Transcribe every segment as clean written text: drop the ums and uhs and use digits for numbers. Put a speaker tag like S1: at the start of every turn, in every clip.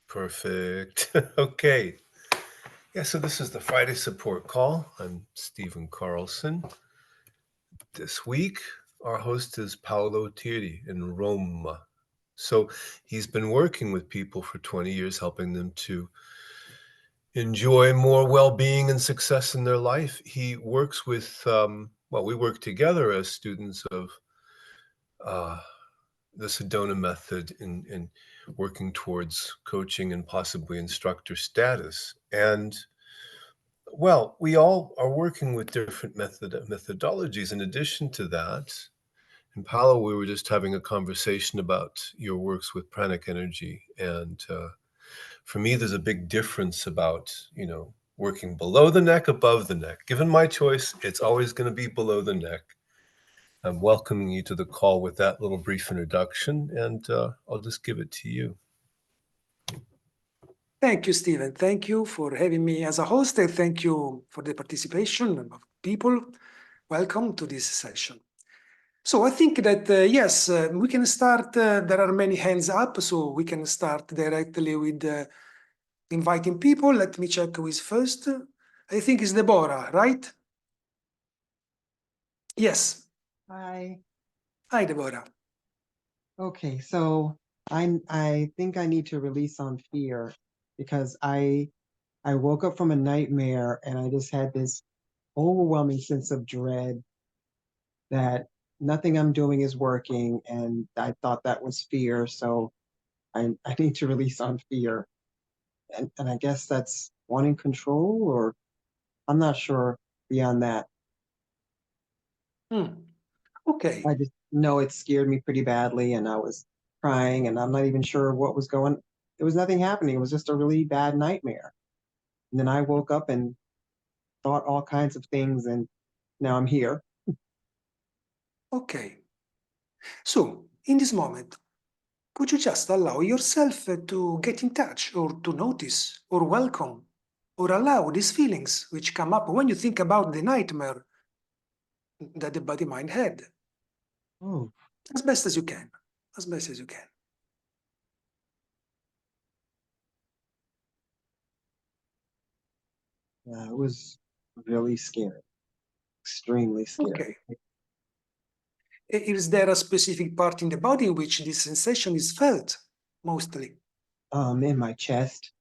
S1: Perfect. Okay. Yeah, so this is the Friday support call. I'm Stephen Carlson. This week, our host is Paolo Thiery in Rome. So he's been working with people for 20 years, helping them to enjoy more well-being and success in their life. He works with, we work together as students of uh, the Sedona Method in working towards coaching and possibly instructor status. And well, we all are working with different methodologies in addition to that. And Paolo, we were just having a conversation about your works with pranic energy. And for me, there's a big difference about, working below the neck, above the neck. Given my choice, it's always going to be below the neck. I'm welcoming you to the call with that little brief introduction, and I'll just give it to you.
S2: Thank you, Stephen. Thank you for having me as a host, and thank you for the participation of people. Welcome to this session. So I think that, yes, we can start. There are many hands up, so we can start directly with inviting people. Let me check who is first. I think it's Deborah, right? Yes.
S3: Hi.
S2: Hi, Deborah.
S3: Okay, so I think I need to release on fear because I woke up from a nightmare and I just had this overwhelming sense of dread that nothing I'm doing is working, and I thought that was fear. So I need to release on fear. And I guess that's wanting control, or I'm not sure beyond that.
S2: Okay.
S3: I just know it scared me pretty badly and I was crying and I'm not even sure what was going. There was nothing happening. It was just a really bad nightmare. And then I woke up and thought all kinds of things and now I'm here.
S2: Okay. So in this moment, could you just allow yourself to get in touch or to notice or welcome or allow these feelings which come up when you think about the nightmare that the body mind had?
S3: Oh,
S2: As best as you can. As best as you can.
S3: yeah, it was really scary, extremely scary.
S2: Okay. Is there a specific part in the body in which this sensation is felt mostly?
S3: In my chest,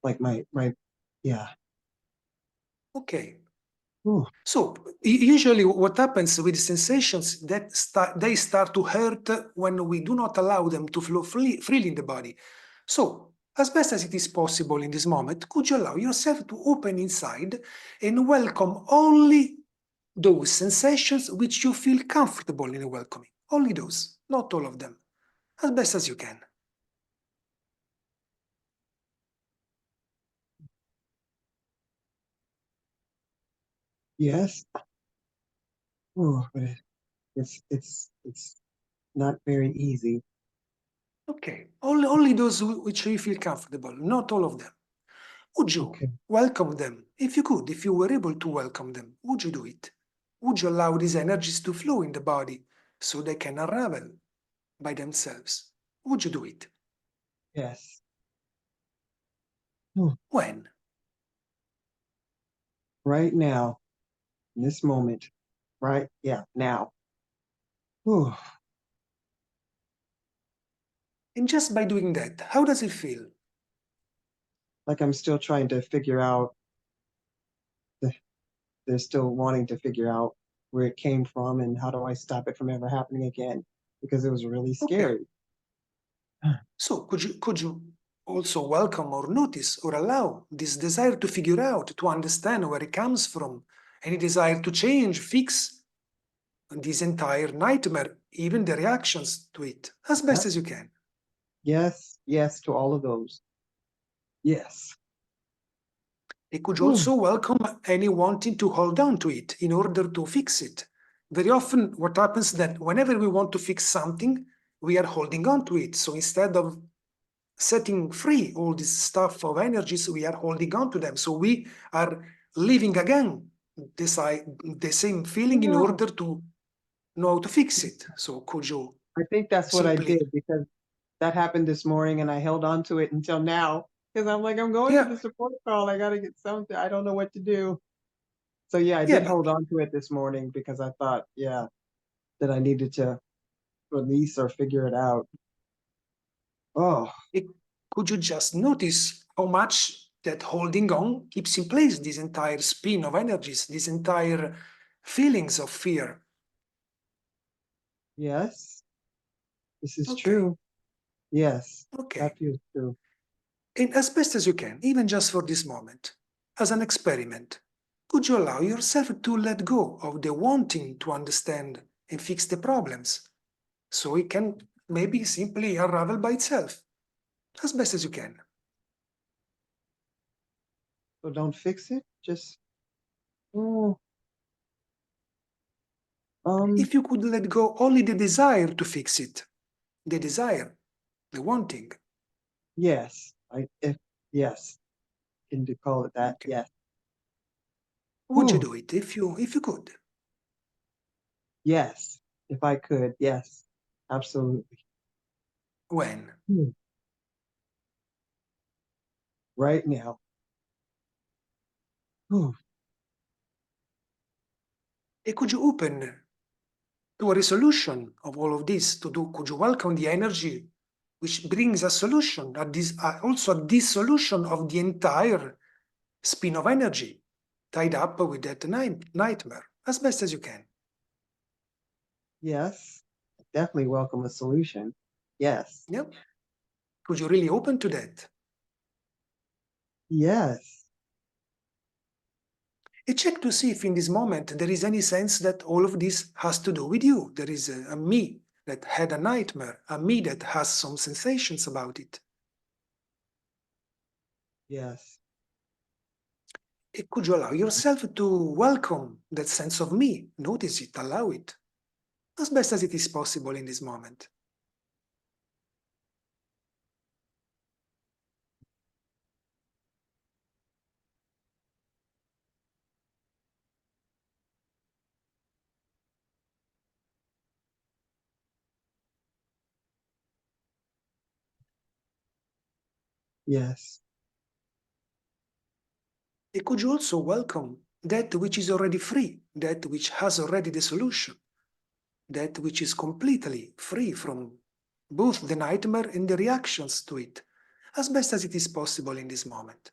S3: like my yeah.
S2: Okay.
S3: Ooh.
S2: So usually what happens with sensations that they start to hurt when we do not allow them to flow freely in the body. So as best as it is possible in this moment, could you allow yourself to open inside and welcome only those sensations which you feel comfortable in welcoming? Only those, not all of them, as best as you can.
S3: Yes. Oh, but it's not very easy.
S2: Okay, only those which you feel comfortable, not all of them. Would you welcome them? If you could, if you were able to welcome them, would you do it? Would you allow these energies to flow in the body so they can unravel by themselves? Would you do it?
S3: Yes.
S2: When?
S3: Right now, in this moment. Right? Yeah, now. Whew.
S2: And just by doing that, how does it feel?
S3: Like I'm still trying to figure out, they're still wanting to figure out where it came from and how do I stop it from ever happening again, because it was really scary.
S2: Okay. So could you also welcome or notice or allow this desire to figure out, to understand where it comes from, any desire to change, fix this entire nightmare, even the reactions to it, as best as you can?
S3: Yes to all of those. Yes.
S2: It could also welcome any wanting to hold on to it in order to fix it. Very often, what happens is that whenever we want to fix something, we are holding on to it. So instead of setting free all this stuff of energies, we are holding on to them. So we are living again the same feeling in order to know how to fix it. So could you
S3: I think that's what I did, because that happened this morning and I held on to it until now because I'm like, I'm going to
S2: Yeah,
S3: the support call. I got to get something. I don't know what to do. So yeah, I
S2: yeah,
S3: did hold on to it this morning because I thought, yeah, that I needed to release or figure it out. Oh,
S2: it, could you just notice how much that holding on keeps in place this entire spin of energies, this entire feelings of fear?
S3: yes, this is
S2: Okay,
S3: true. Yes,
S2: okay.
S3: that feels true.
S2: And as best as you can, even just for this moment, as an experiment, could you allow yourself to let go of the wanting to understand and fix the problems so it can maybe simply unravel by itself, as best as you can?
S3: So don't fix it. Just, oh, um,
S2: If you could let go only the desire to fix it, the desire, the wanting,
S3: yes, yes, can you call it that?
S2: okay.
S3: Yes.
S2: Would you
S3: Oh,
S2: do it if you could?
S3: yes. If I could, yes, absolutely.
S2: When?
S3: Hmm. Right now. Oh,
S2: And could you open to a resolution of all of this? Could you welcome the energy which brings a solution, also a dissolution of the entire spin of energy tied up with that nightmare as best as you can?
S3: yes. Definitely welcome a solution. Yes.
S2: Yeah? Could you really open to that?
S3: Yes.
S2: And check to see if in this moment there is any sense that all of this has to do with you. There is a me that had a nightmare, a me that has some sensations about it.
S3: Yes.
S2: And could you allow yourself to welcome that sense of me? Notice it, allow it, as best as it is possible in this moment.
S3: Yes.
S2: And could you also welcome that which is already free, that which has already the solution, that which is completely free from both the nightmare and the reactions to it, as best as it is possible in this moment?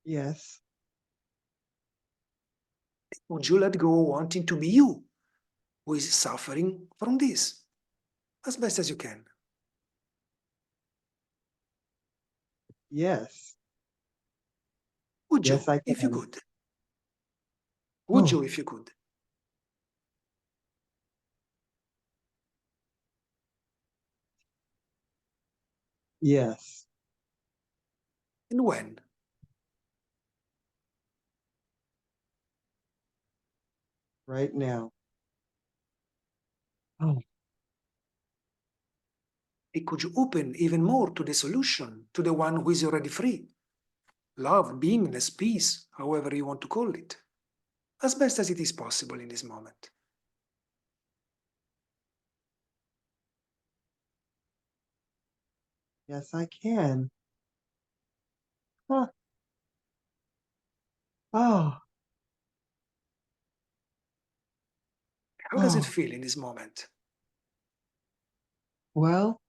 S3: Yes.
S2: Would you let go wanting to be you who is suffering from this, as best as you can?
S3: Yes.
S2: Would
S3: Yes,
S2: you,
S3: I
S2: if you
S3: can.
S2: could? Would
S3: Oh,
S2: you, if you could?
S3: yes.
S2: And when?
S3: Right now. Oh,
S2: And could you open even more to the solution, to the one who is already free? Love, beingness, peace, however you want to call it, as best as it is possible in this moment.
S3: yes, I can. Huh. Oh,
S2: How does it
S3: oh.
S2: feel in this moment?
S3: Well,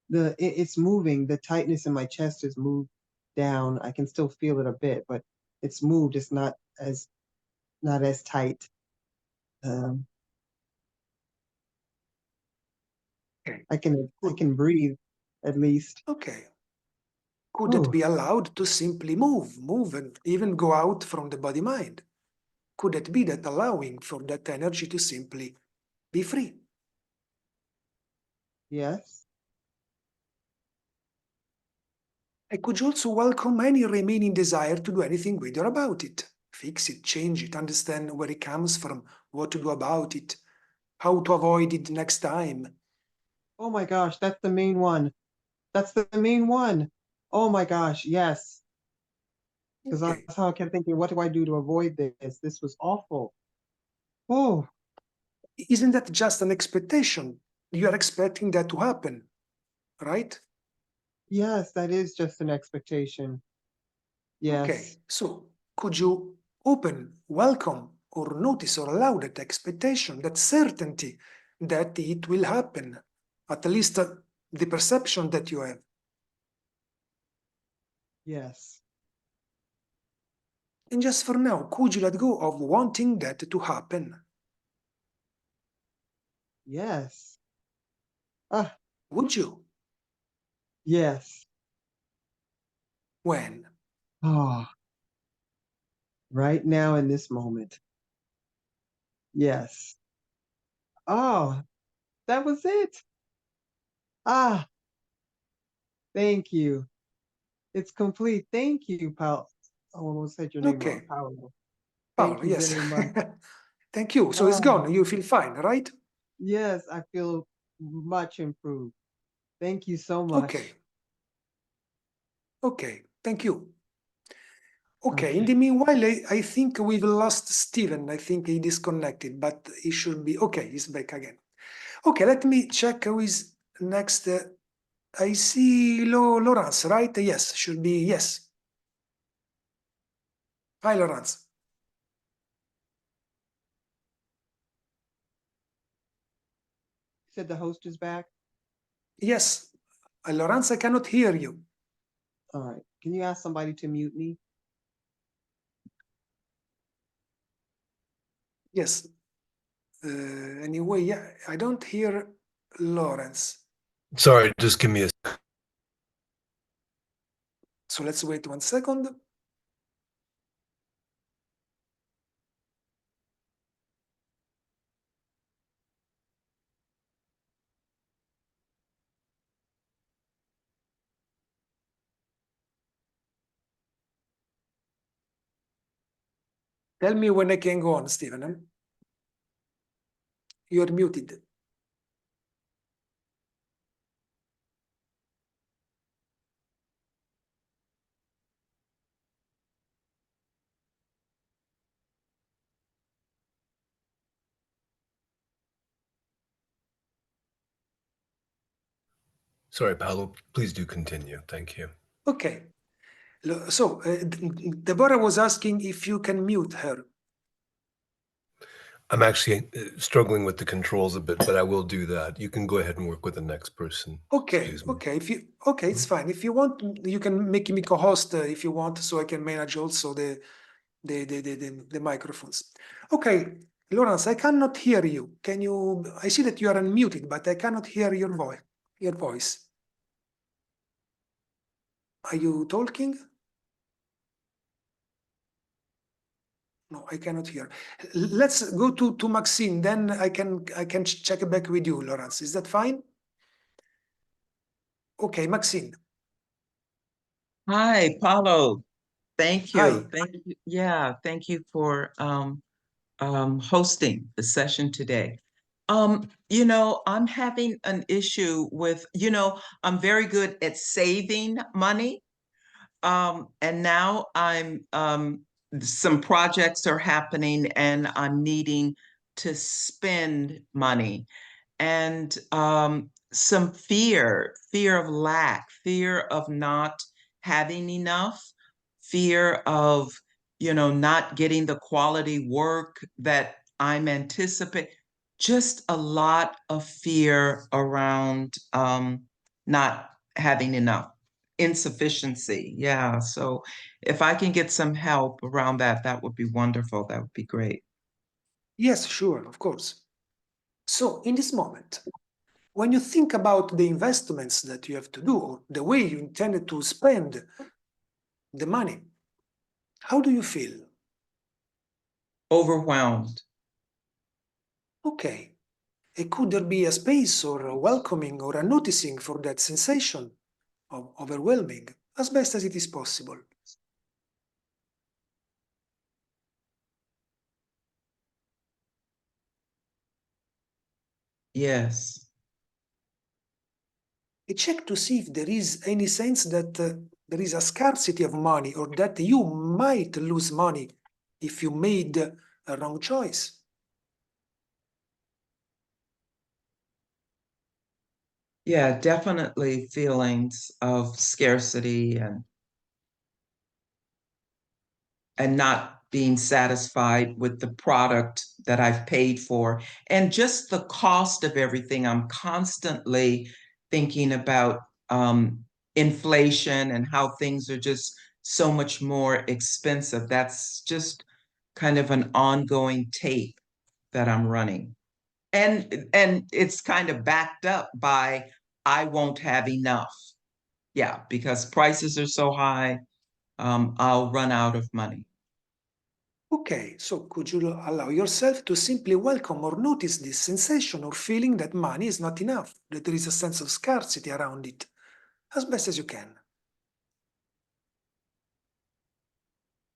S3: it's moving. The tightness in my chest has moved down. I can still feel it a bit, but it's moved. It's not as tight. Um,
S2: Okay.
S3: I
S2: Could,
S3: can breathe at least.
S2: okay. Could it
S3: Oh,
S2: be allowed to simply move and even go out from the body mind? Could it be that allowing for that energy to simply be free?
S3: yes.
S2: I could also welcome any remaining desire to do anything with or about it. Fix it, change it, understand where it comes from, what to do about it, how to avoid it next time.
S3: Oh my gosh, that's the main one. That's the main one. Oh my gosh, yes. Because
S2: Okay.
S3: that's how I kept thinking, what do I do to avoid this? This was awful. Oh,
S2: isn't that just an expectation? You are expecting that to happen, right?
S3: Yes, that is just an expectation. Yes.
S2: Okay, so could you open, welcome, or notice or allow that expectation, that certainty that it will happen, at least the perception that you have?
S3: Yes.
S2: And just for now, could you let go of wanting that to happen?
S3: Yes. Ah,
S2: Would you?
S3: yes.
S2: When?
S3: Oh, right now in this moment. Yes. Oh, that was it. Ah, thank you. It's complete. Thank you, Paul. I almost said your name wrong,
S2: Okay,
S3: Paolo. Thank
S2: Paolo,
S3: you
S2: yes.
S3: very much.
S2: Thank you. So it's
S3: Oh,
S2: gone. You feel fine, right?
S3: yes, I feel much improved. Thank you so much.
S2: Okay. Okay. Thank you. Okay. In
S3: Okay.
S2: the meanwhile, I think we've lost Steven. I think he disconnected, but he should be okay. He's back again. Okay. Let me check who is next. I see Laurence, right? Yes. Should be yes. Hi, Laurence.
S3: Said the host is back.
S2: Yes. Laurence, I cannot hear you.
S3: All right. Can you ask somebody to mute me?
S2: Yes. Anyway, yeah, I don't hear Lawrence.
S1: Sorry, just give me a.
S2: So let's wait 1 second. Tell me when I can go on, Stephen. You're muted.
S1: Sorry, Paolo. Please do continue. Thank you.
S2: Okay. So Deborah was asking if you can mute her.
S1: I'm actually struggling with the controls a bit, but I will do that. You can go ahead and work with the next person.
S2: Okay.
S1: Excuse me.
S2: Okay. It's fine. If you want, you can make me co-host if you want, so I can manage also the microphones. Okay, Lawrence, I cannot hear you. Can you? I see that you are unmuted, but I cannot hear your voice. Your voice. Are you talking? No, I cannot hear. Let's go to Maxine. Then I can check back with you, Lawrence. Is that fine? Okay, Maxine.
S4: Hi, Paolo. Thank
S2: Hi.
S4: you. Thank you. Yeah, thank you for hosting the session today. I'm having an issue with, I'm very good at saving money. And now some projects are happening and I'm needing to spend money and some fear of lack, fear of not having enough, fear of, not getting the quality work that I'm anticipating. Just a lot of fear around not having enough, insufficiency. Yeah. So if I can get some help around that, that would be wonderful. That would be great.
S2: Yes, sure, of course. So in this moment, when you think about the investments that you have to do, or the way you intended to spend the money, how do you feel?
S4: Overwhelmed.
S2: Okay. Could there be a space or a welcoming or a noticing for that sensation of overwhelming as best as it is possible?
S4: Yes.
S2: Check to see if there is any sense that there is a scarcity of money or that you might lose money if you made a wrong choice.
S4: Yeah, definitely feelings of scarcity and not being satisfied with the product that I've paid for, and just the cost of everything. I'm constantly thinking about inflation and how things are just so much more expensive. That's just kind of an ongoing tape that I'm running. And it's kind of backed up by I won't have enough. Yeah, because prices are so high, I'll run out of money.
S2: Okay, so could you allow yourself to simply welcome or notice this sensation or feeling that money is not enough, that there is a sense of scarcity around it, as best as you can?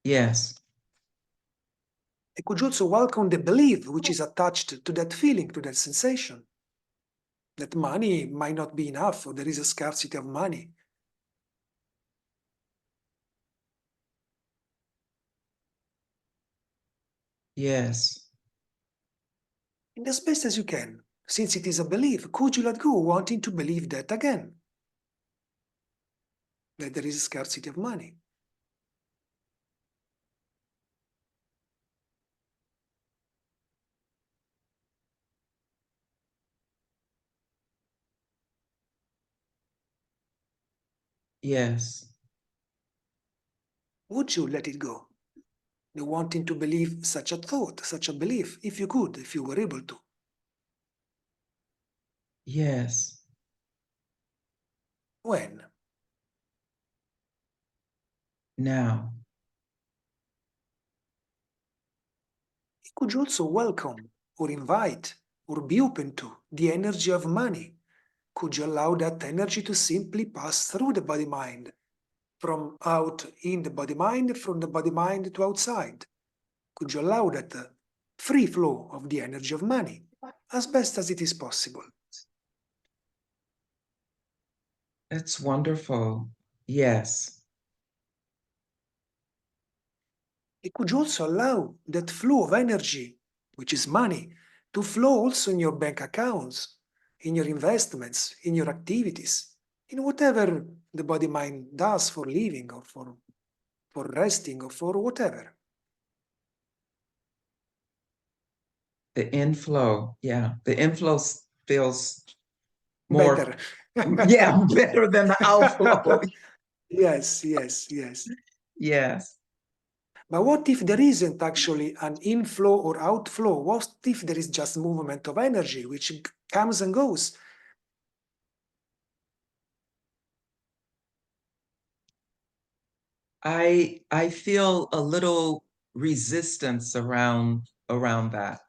S4: Yes,
S2: And could you also welcome the belief which is attached to that feeling, to that sensation, that money might not be enough or there is a scarcity of money?
S4: yes,
S2: And as best as you can, since it is a belief, could you let go wanting to believe that again, that there is a scarcity of money?
S4: yes,
S2: Would you let it go? The wanting to believe such a thought, such a belief, if you could, if you were able to.
S4: yes,
S2: When?
S4: now,
S2: Could you also welcome or invite or be open to the energy of money? Could you allow that energy to simply pass through the body mind, from out in the body mind, from the body mind to outside? Could you allow that free flow of the energy of money as best as it is possible?
S4: that's wonderful. Yes,
S2: It could also allow that flow of energy, which is money, to flow also in your bank accounts, in your investments, in your activities, in whatever the body mind does for living or for resting or for whatever.
S4: the inflow. Yeah, the inflow feels more,
S2: Better.
S4: yeah, better than the outflow.
S2: Yes, yes, yes.
S4: Yes.
S2: But what if there isn't actually an inflow or outflow? What if there is just movement of energy which comes and goes?
S4: I feel a little resistance around that.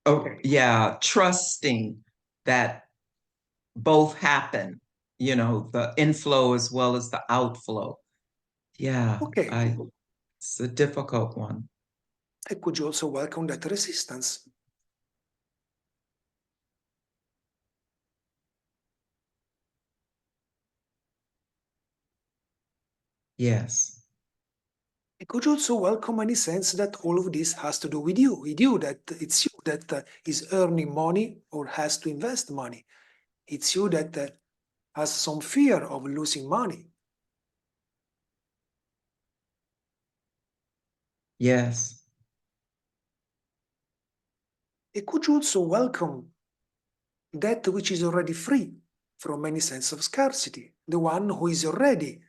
S4: Oh,
S2: Okay.
S4: yeah, trusting that both happen, the inflow as well as the outflow. Yeah,
S2: Okay.
S4: it's a difficult one.
S2: And could you also welcome that resistance?
S4: Yes,
S2: And could you also welcome any sense that all of this has to do with you, that it's you that is earning money or has to invest money. It's you that has some fear of losing money.
S4: yes,
S2: And could you also welcome that which is already free from any sense of scarcity, the one who is already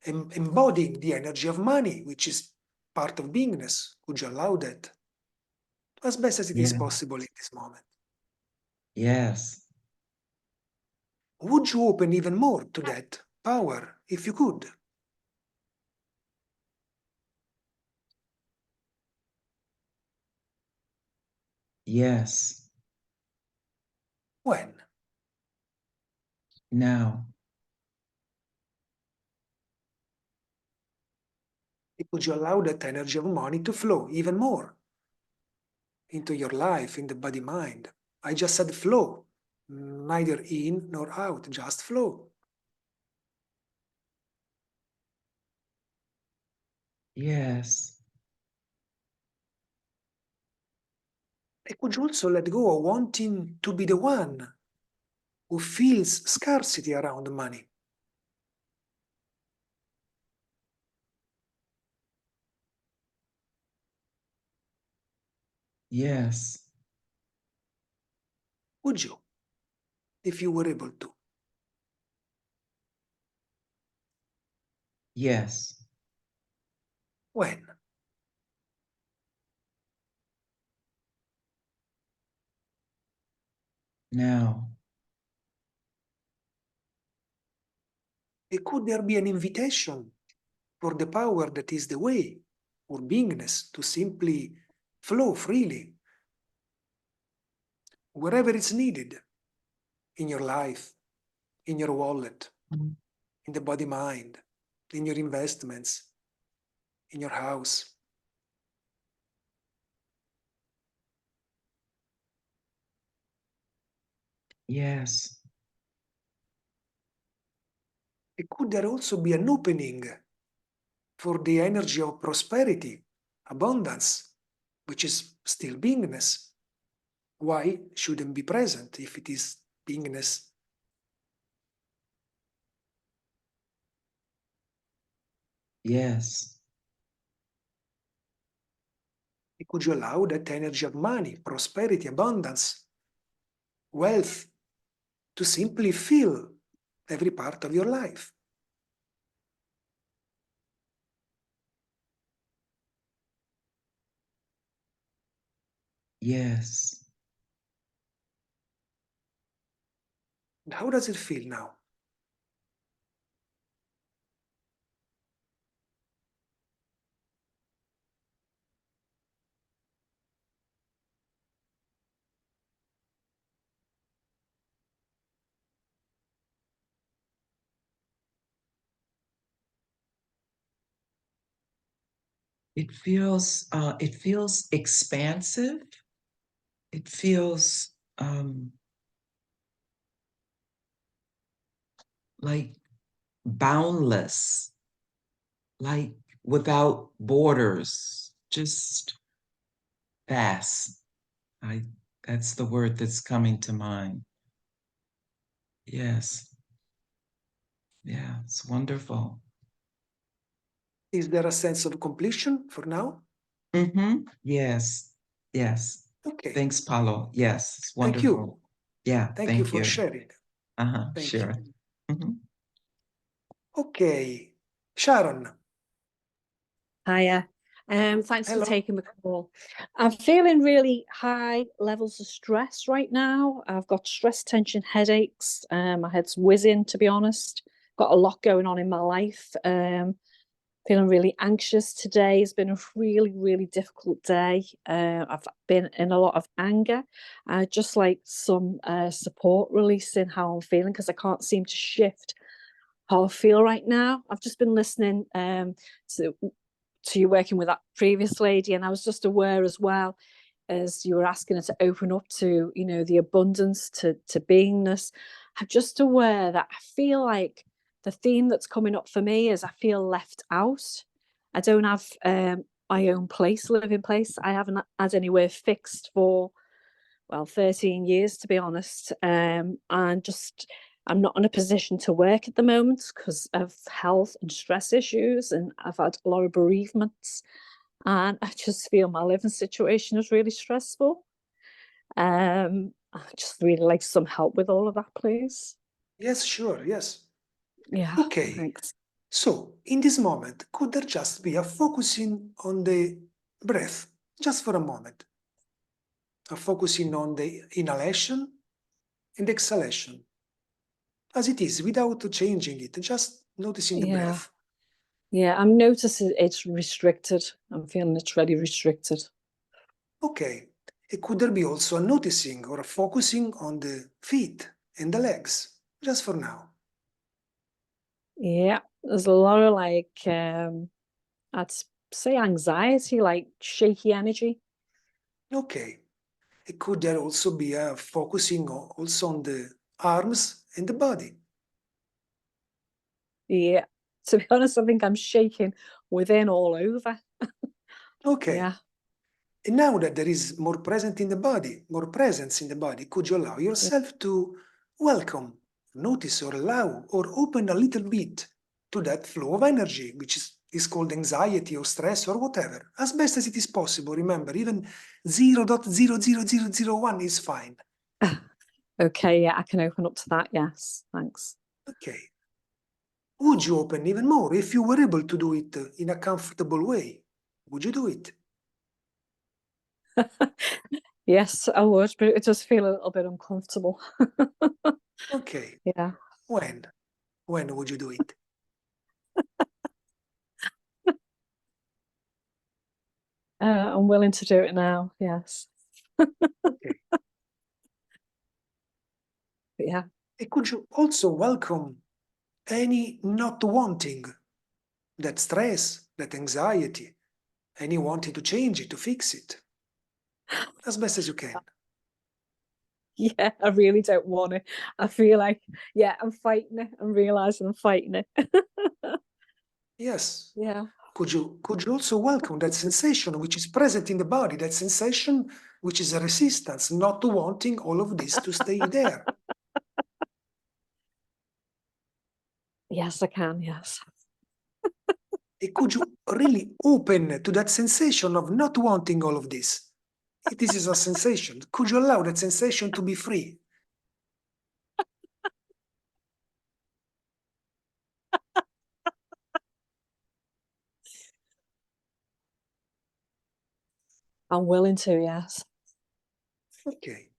S2: embodying the energy of money, which is part of beingness? Could you allow that as best as it is
S4: yeah,
S2: possible in this moment?
S4: yes,
S2: Would you open even more to that power if you could?
S4: yes,
S2: When?
S4: now,
S2: Could you allow that energy of money to flow even more into your life, in the body mind? I just said flow, neither in nor out, just flow.
S4: yes,
S2: And could you also let go of wanting to be the one who feels scarcity around money.
S4: Yes.
S2: Would you, if you were able to?
S4: Yes.
S2: When?
S4: Now.
S2: And could there be an invitation for the power that is the way, or beingness, to simply flow freely wherever it's needed in your life, in your wallet, in the body mind, in your investments, in your house?
S4: Yes.
S2: And could there also be an opening for the energy of prosperity, abundance, which is still beingness? Why shouldn't be present if it is beingness?
S4: Yes.
S2: And could you allow that energy of money, prosperity, abundance, wealth to simply fill every part of your life?
S4: Yes.
S2: And how does it feel now?
S4: It feels expansive. It feels like boundless, like without borders, just vast. That's the word that's coming to mind. Yes. Yeah, it's wonderful.
S2: Is there a sense of completion for now?
S4: Yes. Yes.
S2: Okay.
S4: Thanks, Paolo. Yes, it's
S2: Thank
S4: wonderful.
S2: you.
S4: Yeah,
S2: Thank you for sharing. Thank
S4: sure.
S2: you. Okay. Sharon.
S5: Hiya. Thanks
S2: Hello.
S5: for taking the call. I'm feeling really high levels of stress right now. I've got stress, tension, headaches. My head's whizzing, to be honest. Got a lot going on in my life. Feeling really anxious today. It's been a really, really difficult day. I've been in a lot of anger. Just like some support releasing how I'm feeling, because I can't seem to shift how I feel right now. I've just been listening to you working with that previous lady, and I was just aware as well, as you were asking her to open up to, you know, the abundance, to beingness. I'm just aware that I feel like the theme that's coming up for me is I feel left out. I don't have my own place, living place. I haven't had anywhere fixed for, well, 13 years, to be honest. And just, I'm not in a position to work at the moment because of health and stress issues, and I've had a lot of bereavements, and I just feel my living situation is really stressful. I just really like some help with all of that, please.
S2: Yes, sure. Yes.
S5: Yeah.
S2: Okay.
S5: Thanks.
S2: So, in this moment, could there just be a focusing on the breath, just for a moment? A focusing on the inhalation and exhalation, as it is, without changing it, just noticing the
S5: Yeah.
S2: breath.
S5: Yeah, I'm noticing it's restricted. I'm feeling it's really restricted.
S2: Okay. And could there be also a noticing or a focusing on the feet and the legs, just for now?
S5: Yeah, there's a lot of like, I'd say anxiety, like shaky energy.
S2: Okay. And could there also be a focusing also on the arms and the body?
S5: Yeah, to be honest, I think I'm shaking within all over.
S2: Okay.
S5: Yeah.
S2: And now that there is more presence in the body, could you allow yourself to welcome, notice or allow or open a little bit to that flow of energy, which is called anxiety or stress or whatever, as best as it is possible. Remember, even 0.00001 is fine.
S5: Okay, yeah, I can open up to that. Yes, thanks.
S2: Okay. Would you open even more if you were able to do it in a comfortable way? Would you do it?
S5: Yes, I would, but it does feel a little bit uncomfortable.
S2: Okay.
S5: Yeah.
S2: When? When would you do it?
S5: I'm willing to do it now. Yes.
S2: Okay.
S5: But yeah.
S2: Could you also welcome any not wanting, that stress, that anxiety, any wanting to change it, to fix it, as best as you can?
S5: Yeah, I really don't want it. I feel like, yeah, I'm fighting it. I'm realizing I'm fighting it.
S2: Yes.
S5: Yeah.
S2: Could you also welcome that sensation which is present in the body, that sensation which is a resistance, not wanting all of this to stay there?
S5: Yes, I can. Yes.
S2: Could you really open to that sensation of not wanting all of this? If this is a sensation, could you allow that sensation to be free?
S5: I'm willing to. Yes.
S2: Okay.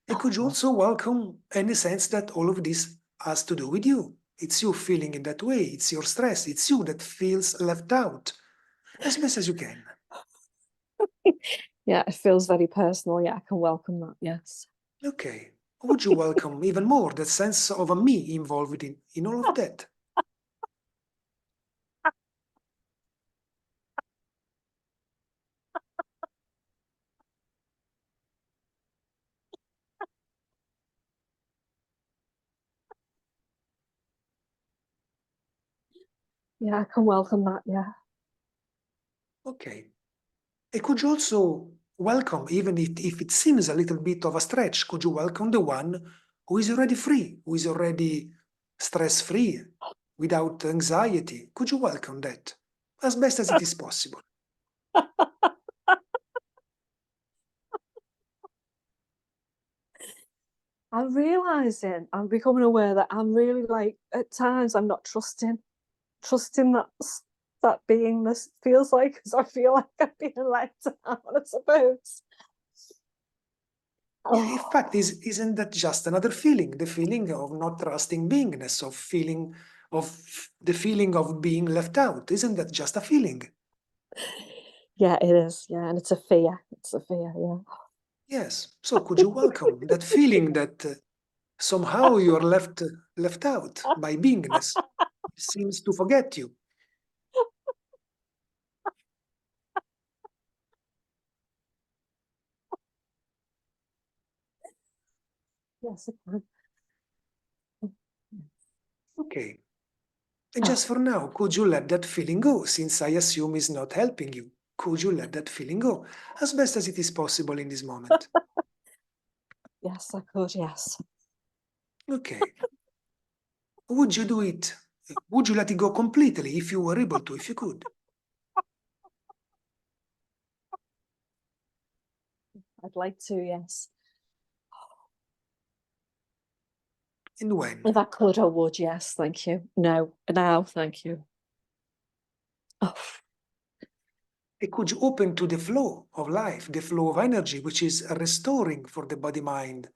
S2: Could you also welcome any sense that all of this has to do with you? It's you feeling in that way. It's your stress. It's you that feels left out, as best as you can.
S5: Yeah, it feels very personal. Yeah, I can welcome that. Yes.
S2: Okay. Would you welcome even more that sense of a me involved in all of that?
S5: Yeah, I can welcome that. Yeah.
S2: Okay. Could you also welcome, even if it seems a little bit of a stretch, could you welcome the one who is already free, who is already stress-free, without anxiety? Could you welcome that as best as it is possible?
S5: I'm realizing, I'm becoming aware that I'm really like, at times I'm not trusting that beingness feels like, because I feel like I'm being let down, I suppose.
S2: Yeah, in fact, isn't that just another feeling? The feeling of not trusting beingness, of the feeling of being left out. Isn't that just a feeling?
S5: Yeah, it is. Yeah, and it's a fear. It's a fear. Yeah.
S2: Yes. So could you welcome that feeling that somehow you're left out by beingness? It seems to forget you.
S5: Yes, I can.
S2: Okay. And just for now, could you let that feeling go, since I assume it's not helping you? Could you let that feeling go as best as it is possible in this moment?
S5: Yes, I could. Yes.
S2: Okay. Would you do it? Would you let it go completely if you were able to, if you could?
S5: I'd like to. Yes.
S2: And when?
S5: If I could, I would. Yes. Thank you. No. Now. Thank you. Oh.
S2: Could you open to the flow of life, the flow of energy, which is restoring for the body mind?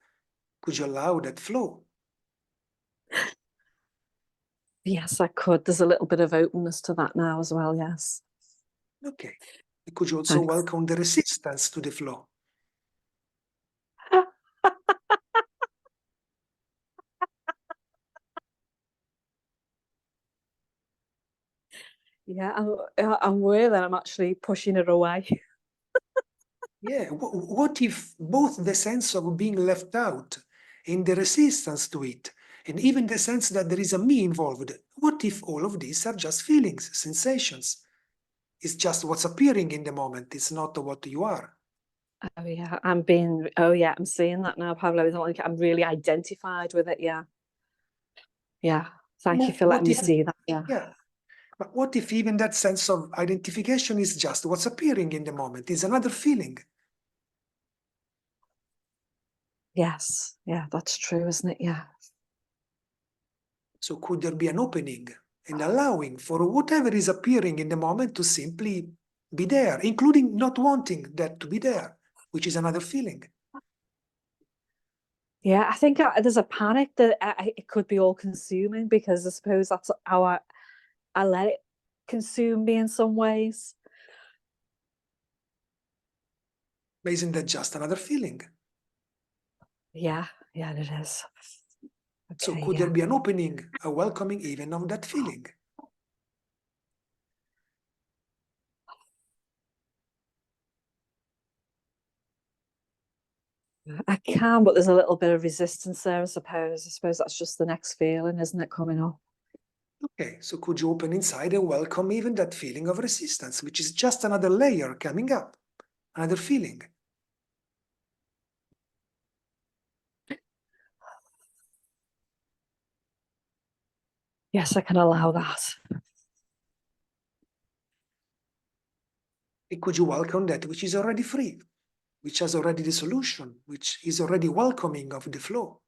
S2: Could you allow that flow?
S5: Yes, I could. There's a little bit of openness to that now as well. Yes.
S2: Okay. Could you also
S5: Thanks.
S2: welcome the resistance to the flow?
S5: Yeah, I'm aware that I'm actually pushing it away.
S2: Yeah. What if both the sense of being left out and the resistance to it, and even the sense that there is a me involved, what if all of these are just feelings, sensations? It's just what's appearing in the moment, it's not what you are.
S5: Oh yeah, I'm seeing that now, Pablo. It's not like I'm really identified with it. Yeah. Yeah. Thank you for
S2: What
S5: letting me
S2: if,
S5: see that. Yeah.
S2: yeah, but what if even that sense of identification is just what's appearing in the moment, is another feeling?
S5: Yes. Yeah, that's true, isn't it? Yeah.
S2: So could there be an opening and allowing for whatever is appearing in the moment to simply be there, including not wanting that to be there, which is another feeling?
S5: Yeah, I think there's a panic that it could be all consuming, because I suppose that's how I let it consume me in some ways.
S2: But isn't that just another feeling?
S5: Yeah, yeah, it is.
S2: So
S5: Okay,
S2: could
S5: yeah.
S2: there be an opening, a welcoming even of that feeling?
S5: I can, but there's a little bit of resistance there, I suppose. I suppose that's just the next feeling, isn't it, coming up?
S2: Okay, so could you open inside and welcome even that feeling of resistance, which is just another layer coming up, another feeling?
S5: Yes, I can allow that.
S2: And could you welcome that which is already free, which has already the solution, which is already welcoming of the flow,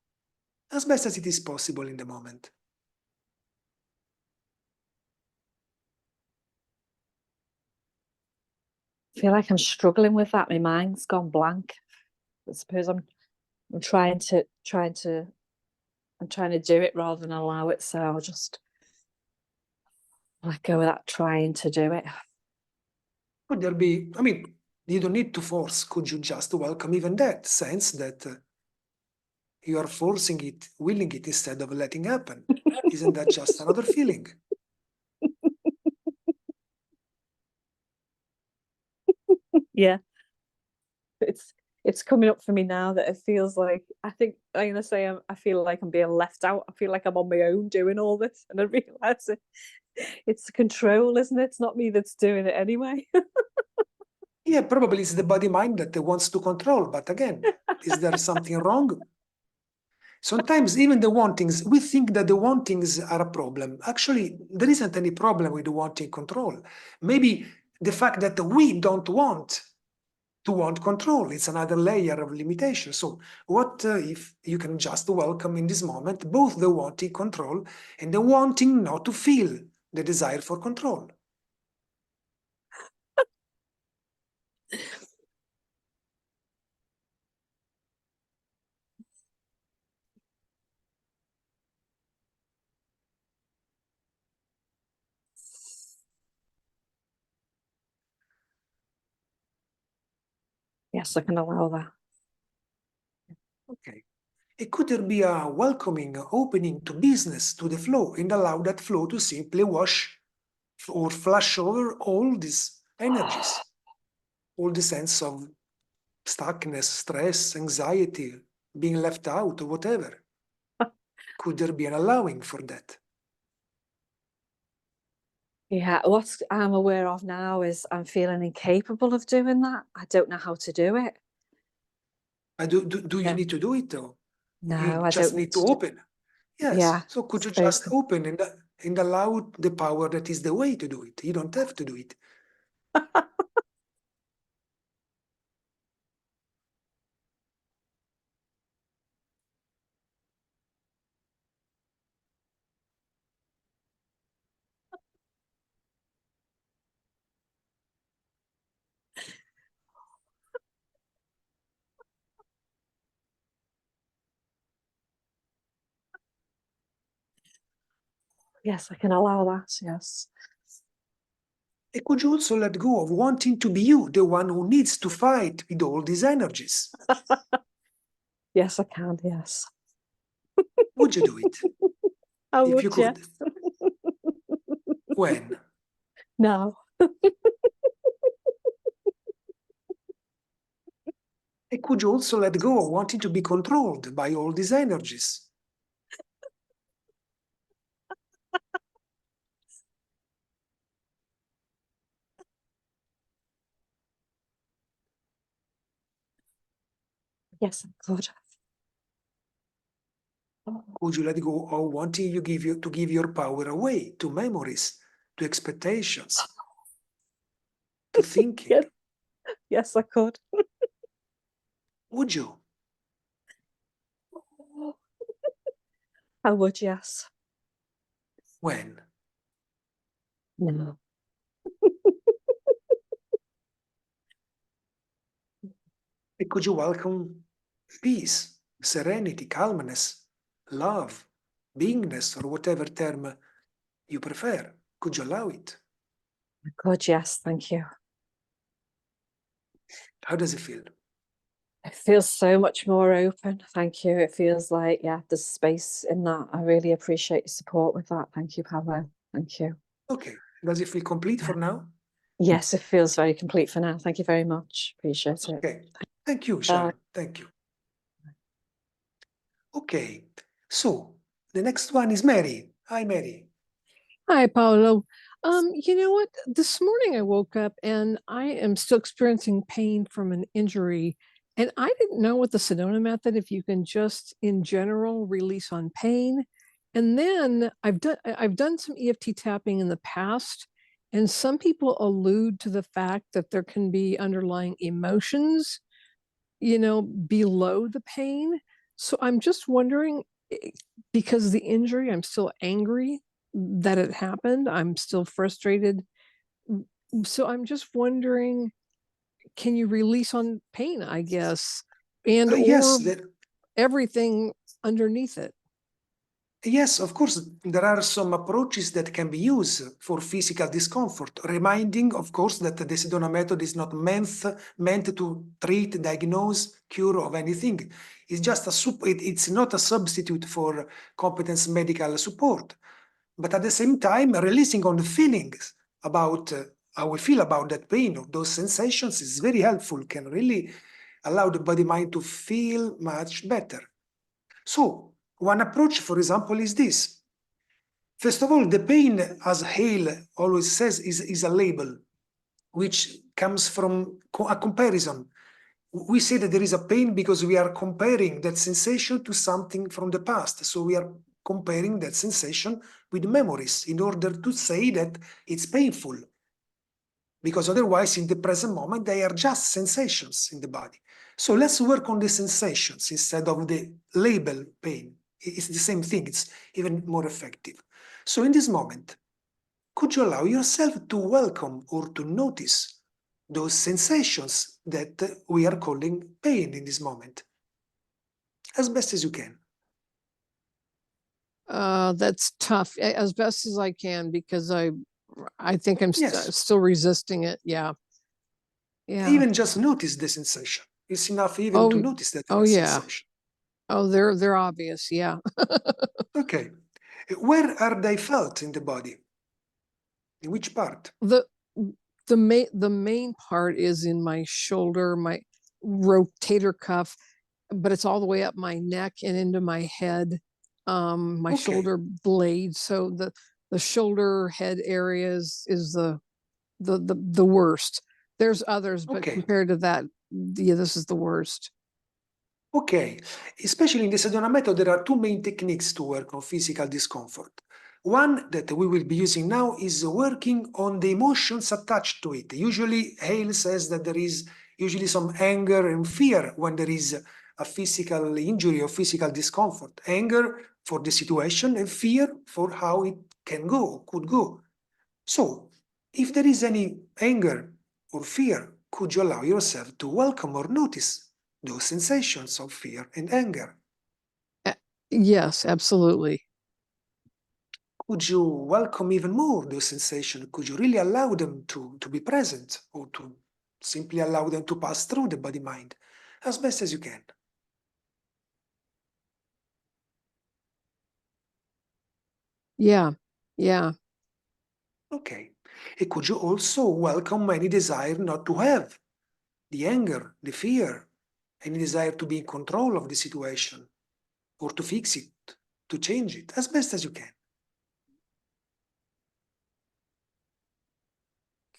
S2: as best as it is possible in the moment?
S5: I feel like I'm struggling with that. My mind's gone blank. I suppose I'm trying to do it rather than allow it. So I'll just let go of that trying to do it.
S2: Could there be, I mean, you don't need to force. Could you just welcome even that sense that you are forcing it, willing it instead of letting happen? Isn't that just another feeling?
S5: Yeah. It's coming up for me now that it feels like, I think I'm gonna say, I feel like I'm being left out. I feel like I'm on my own doing all this, and I realize it's the control, isn't it? It's not me that's doing it anyway.
S2: Yeah, probably it's the body mind that wants to control. But again, is there something wrong? Sometimes even the wantings, we think that the wantings are a problem. Actually, there isn't any problem with wanting control. Maybe the fact that we don't want to want control, it's another layer of limitation. So what if you can just welcome in this moment both the wanting control and the wanting not to feel the desire for control?
S5: Yes, I can allow that.
S2: Okay. It could there be a welcoming opening to business, to the flow, and allow that flow to simply wash or flush over all these energies, all the sense of stuckness, stress, anxiety, being left out, or whatever? Could there be an allowing for that?
S5: Yeah, what I'm aware of now is I'm feeling incapable of doing that. I don't know how to do it.
S2: Do you
S5: No,
S2: need to do it though? You
S5: no, I
S2: just
S5: don't
S2: need
S5: need
S2: to
S5: to do.
S2: open. Yes.
S5: Yeah,
S2: So could you
S5: suppose.
S2: just open and allow the power that is the way to do it? You don't have to do it.
S5: Yes, I can allow that. Yes.
S2: And could you also let go of wanting to be you, the one who needs to fight with all these energies?
S5: Yes, I can. Yes.
S2: Would you do it?
S5: I
S2: If you
S5: would, yes.
S2: could. When?
S5: No.
S2: And could you also let go of wanting to be controlled by all these energies?
S5: Yes, I could.
S2: Could you let go of wanting to give your power away to memories, to expectations, to thinking?
S5: Yes. Yes, I could.
S2: Would you?
S5: I would, yes.
S2: When?
S5: No.
S2: And could you welcome peace, serenity, calmness, love, beingness, or whatever term you prefer? Could you allow it?
S5: I could, yes, thank you.
S2: How does it feel?
S5: It feels so much more open. Thank you. It feels like, yeah, there's space in that. I really appreciate your support with that. Thank you, Paolo. Thank you.
S2: Okay. Does it feel complete for now?
S5: Yes, it feels very complete for now. Thank you very much. Appreciate it.
S2: Okay. Thank you, Sharon. Thank you. Okay. So the next one is Mary. Hi, Mary.
S6: Hi, Paolo. You know what? This morning I woke up and I am still experiencing pain from an injury. And I didn't know with the Sedona method if you can just in general release on pain. And then I've done some EFT tapping in the past, and some people allude to the fact that there can be underlying emotions, below the pain. So I'm just wondering, because of the injury, I'm still angry that it happened. I'm still frustrated. So I'm just wondering, can you release on pain, I guess, and
S2: Yes,
S6: or everything underneath it?
S2: yes, of course, there are some approaches that can be used for physical discomfort, reminding, of course, that the Sedona method is not meant to treat, diagnose, cure of anything. It's just it's not a substitute for competence medical support. But at the same time, releasing on the feelings about how we feel about that pain, of those sensations, is very helpful, can really allow the body-mind to feel much better. So, one approach, for example, is this. First of all, the pain, as Hale always says, is a label, which comes from a comparison. We say that there is a pain because we are comparing that sensation to something from the past. So we are comparing that sensation with memories in order to say that it's painful. Because otherwise, in the present moment, they are just sensations in the body. So let's work on the sensations instead of the label pain. It's the same thing, it's even more effective. So in this moment, could you allow yourself to welcome or to notice those sensations that we are calling pain in this moment, as best as you can?
S6: That's tough, as best as I can, because I think I'm
S2: Yes.
S6: still resisting it. Yeah.
S2: Even just notice the sensation. It's enough even to notice that sensation.
S6: Oh, they're obvious. Yeah.
S2: Okay. Where are they felt in the body? In which part?
S6: The main part is in my shoulder, my rotator cuff, but it's all the way up my neck and into my head, my shoulder blade. So the shoulder head area is the worst. There's others, but compared to that, yeah, this is the worst.
S2: Okay, especially in the Sedona method, there are two main techniques to work on physical discomfort. One that we will be using now is working on the emotions attached to it. Usually, Hale says that there is usually some anger and fear when there is a physical injury or physical discomfort. Anger for the situation and fear for how it can go, could go. So, if there is any anger or fear, could you allow yourself to welcome or notice those sensations of fear and anger?
S6: Yes, absolutely.
S2: Could you welcome even more those sensations? Could you really allow them to be present, or to simply allow them to pass through the body-mind as best as you can?
S6: Yeah.
S2: Okay. And could you also welcome any desire not to have the anger, the fear, any desire to be in control of the situation, or to fix it, to change it, as best as you can?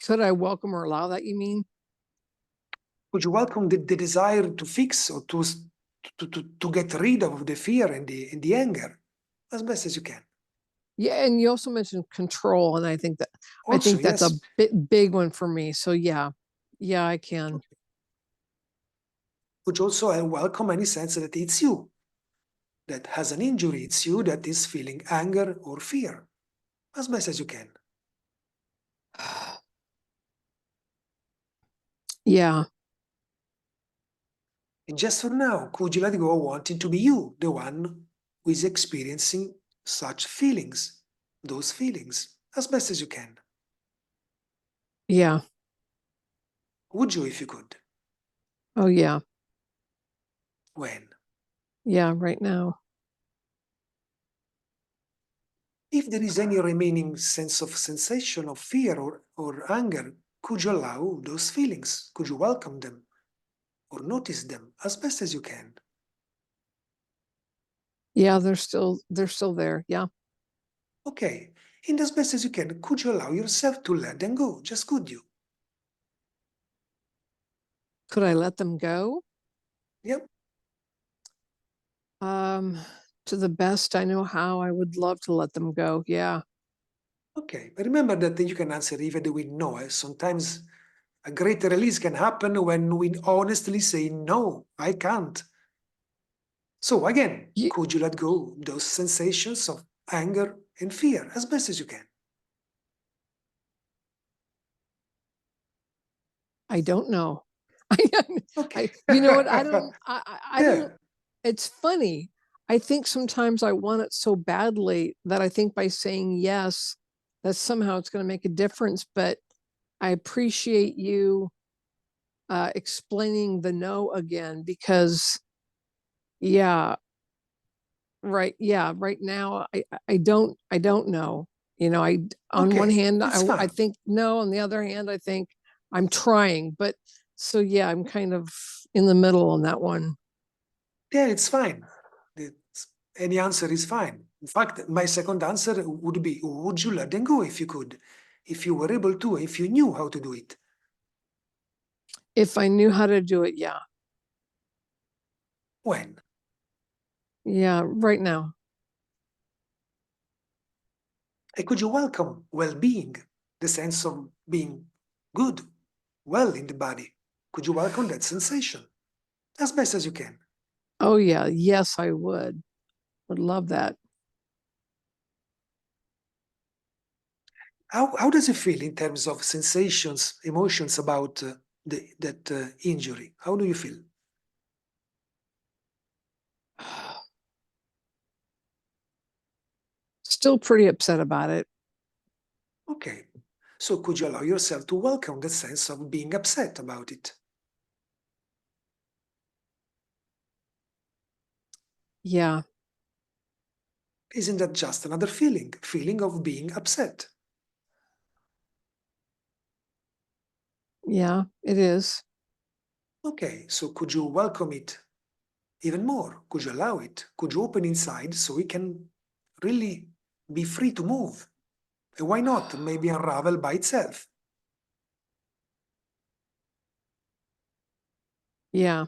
S6: Could I welcome or allow that, you mean?
S2: Would you welcome the desire to fix or to get rid of the fear and the anger as best as you can.
S6: Yeah, and you also mentioned control, and I think
S2: Also,
S6: that's
S2: yes.
S6: a big one for me. So yeah, I can.
S2: Which also I welcome any sense that it's you that has an injury. It's you that is feeling anger or fear as best as you can.
S6: Yeah,
S2: And just for now, could you let go of wanting to be you, the one who is experiencing such feelings, those feelings, as best as you can?
S6: yeah.
S2: Would you if you could?
S6: Oh yeah,
S2: When?
S6: yeah. Right now.
S2: If there is any remaining sense of sensation of fear or anger, could you allow those feelings? Could you welcome them or notice them as best as you can?
S6: Yeah, they're still there. Yeah.
S2: Okay, and as best as you can, could you allow yourself to let them go? Just could you?
S6: Could I let them go?
S2: Yep.
S6: To the best I know how, I would love to let them go. Yeah.
S2: Okay, but remember that you can answer even with no. Sometimes a great release can happen when we honestly say, no, I can't. So again,
S6: Ye-
S2: could you let go those sensations of anger and fear as best as you can?
S6: I don't know.
S2: Okay.
S6: You know what? I don't, I
S2: Yeah.
S6: don't, it's funny. I think sometimes I want it so badly that I think by saying yes, that somehow it's going to make a difference. But I appreciate you explaining the no again, because yeah, right. Yeah. Right now, I don't know. You know, on one
S2: Okay,
S6: hand,
S2: that's
S6: I
S2: fine.
S6: think no, on the other hand, I think I'm trying, but so yeah, I'm kind of in the middle on that one.
S2: Yeah, it's fine. Any answer is fine. In fact, my second answer would be, would you let them go if you could? If you were able to, if you knew how to do it?
S6: If I knew how to do it, yeah.
S2: When?
S6: Yeah, right now.
S2: And could you welcome well-being, the sense of being good, well in the body? Could you welcome that sensation as best as you can?
S6: Oh yeah, yes, I would. Would love that.
S2: How does it feel in terms of sensations, emotions about that injury? How do you feel?
S6: Still pretty upset about it.
S2: Okay, so could you allow yourself to welcome the sense of being upset about it?
S6: Yeah,
S2: Isn't that just another feeling of being upset?
S6: yeah, it is.
S2: Okay, so could you welcome it even more? Could you allow it? Could you open inside so it can really be free to move? And why not? Maybe unravel by itself.
S6: Yeah.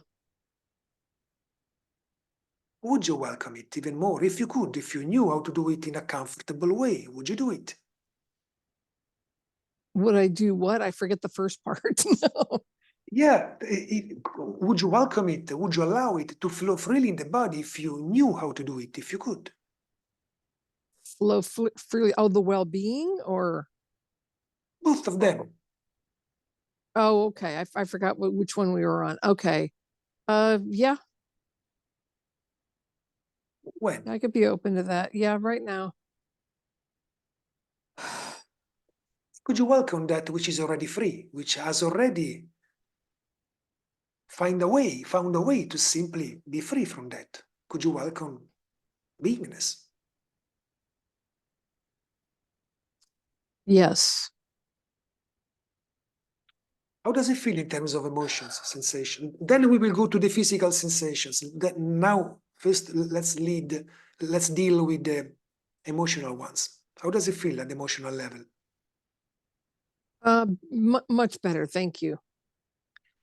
S2: Would you welcome it even more? If you could, if you knew how to do it in a comfortable way, would you do it?
S6: Would I do what? I forget the first part. No.
S2: Yeah, would you welcome it? Would you allow it to flow freely in the body if you knew how to do it, if you could?
S6: Flow freely. Oh, the well-being or
S2: Both of them.
S6: oh, okay. I forgot which one we were on. Okay. Yeah,
S2: When?
S6: I could be open to that. Yeah, right now.
S2: Could you welcome that which is already free, which has already found a way to simply be free from that? Could you welcome beingness?
S6: Yes.
S2: How does it feel in terms of emotions, sensation? Then we will go to the physical sensations. Now, first, let's deal with the emotional ones. How does it feel at the emotional level?
S6: Much better. Thank you.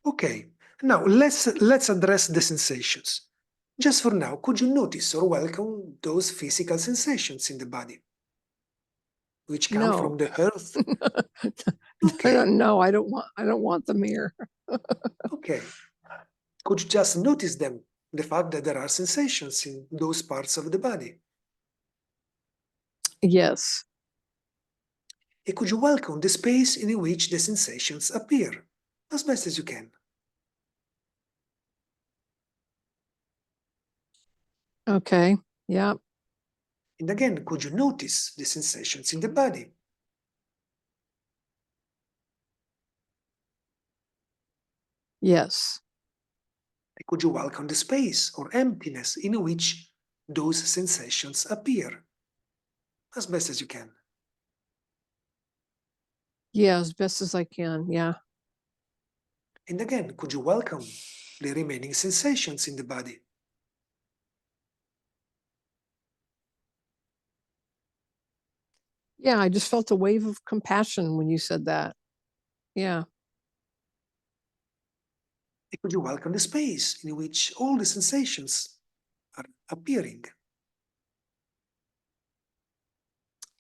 S2: Okay, now let's address the sensations. Just for now, could you notice or welcome those physical sensations in the body, which come
S6: No.
S2: from the earth?
S6: I
S2: Okay,
S6: don't know. I don't want them here.
S2: okay. Could you just notice them, the fact that there are sensations in those parts of the body?
S6: Yes.
S2: And could you welcome the space in which the sensations appear, as best as you can?
S6: Okay. Yeah.
S2: And again, could you notice the sensations in the body?
S6: Yes.
S2: And could you welcome the space or emptiness in which those sensations appear, as best as you can?
S6: Yeah, as best as I can. Yeah.
S2: And again, could you welcome the remaining sensations in the body?
S6: Yeah, I just felt a wave of compassion when you said that. Yeah.
S2: And could you welcome the space in which all the sensations are appearing?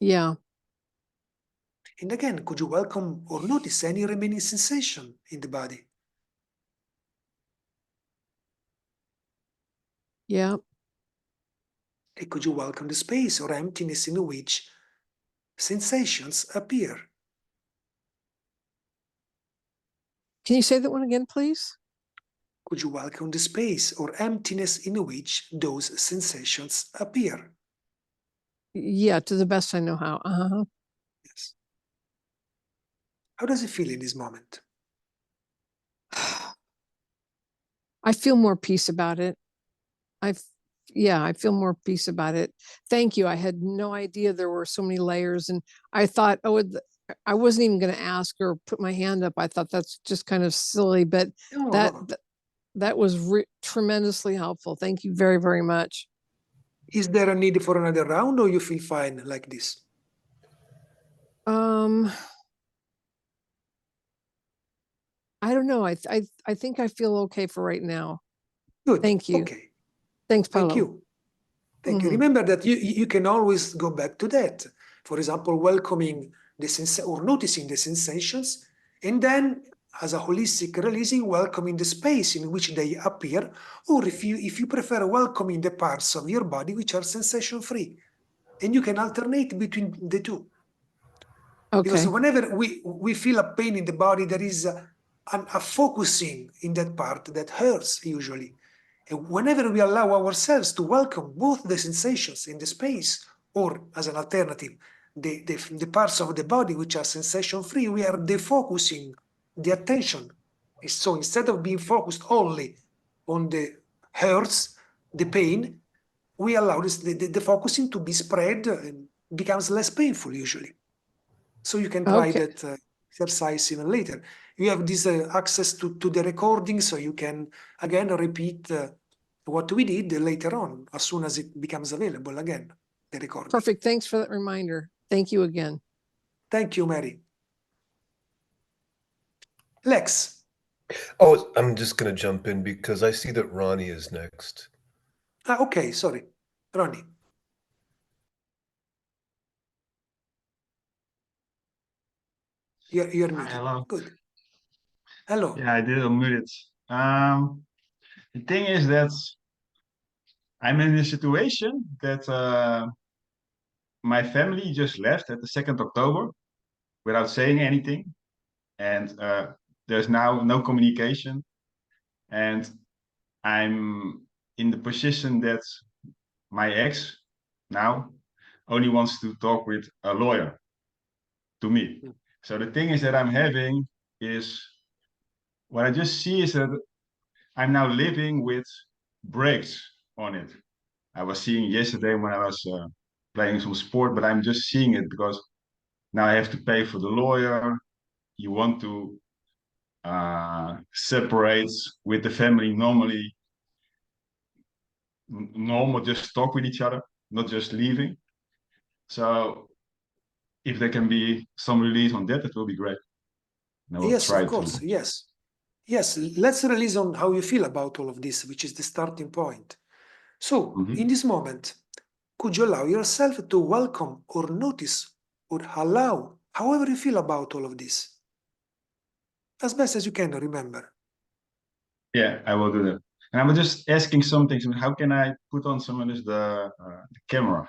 S6: Yeah.
S2: And again, could you welcome or notice any remaining sensation in the body?
S6: Yeah.
S2: And could you welcome the space or emptiness in which sensations appear?
S6: Can you say that one again, please?
S2: Could you welcome the space or emptiness in which those sensations appear?
S6: Yeah, to the best I know how. Uh-huh.
S2: Yes. How does it feel in this moment?
S6: I feel more peace about it. I feel more peace about it. Thank you. I had no idea there were so many layers, and I thought, I wasn't even going to ask or put my hand up. I thought that's just kind of silly, but that
S2: Oh,
S6: that was tremendously helpful. Thank you very, very much.
S2: is there a need for another round, or you feel fine like this?
S6: I don't know. I think I feel okay for right now.
S2: Good.
S6: Thank you.
S2: Okay.
S6: Thanks, Paolo.
S2: Thank you. Thank you.
S6: Mhm.
S2: Remember that you can always go back to that. For example, welcoming or noticing the sensations, and then as a holistic releasing, welcoming the space in which they appear, or if you prefer, welcoming the parts of your body which are sensation free, and you can alternate between the two. Because
S6: Okay.
S2: whenever we feel a pain in the body, there is a focusing in that part that hurts usually. And whenever we allow ourselves to welcome both the sensations in the space, or as an alternative, the parts of the body which are sensation free, we are defocusing the attention. So instead of being focused only on the hurts, the pain, we allow the focusing to be spread and becomes less painful usually. So you can try
S6: Okay.
S2: that exercise even later. You have this access to the recording, so you can again repeat what we did later on, as soon as it becomes available again, the recording.
S6: Perfect. Thanks for that reminder. Thank you again.
S2: Thank you, Mary. Lex.
S1: Oh, I'm just going to jump in because I see that Ronnie is next.
S2: Okay, sorry. Ronnie. You're muted.
S7: Hello.
S2: Good. Hello.
S7: Yeah, I did unmute it. The thing is that I'm in a situation that my family just left at the 2nd October without saying anything. And there's now no communication. And I'm in the position that my ex now only wants to talk with a lawyer to me. So the thing is that I'm having is what I just see is that I'm now living with brakes on it. I was seeing yesterday when I was playing some sport, but I'm just seeing it because now I have to pay for the lawyer. You want to separate with the family normally, normal, just talk with each other, not just leaving. So if there can be some release on that, it will be great. And I will
S2: Yes,
S7: try
S2: of course.
S7: to.
S2: Yes. Let's release on how you feel about all of this, which is the starting point. So, in this moment, could you allow yourself to welcome or notice or allow however you feel about all of this? As best as you can, remember.
S7: Yeah, I will do that. And I was just asking something. So how can I put on some of this the camera?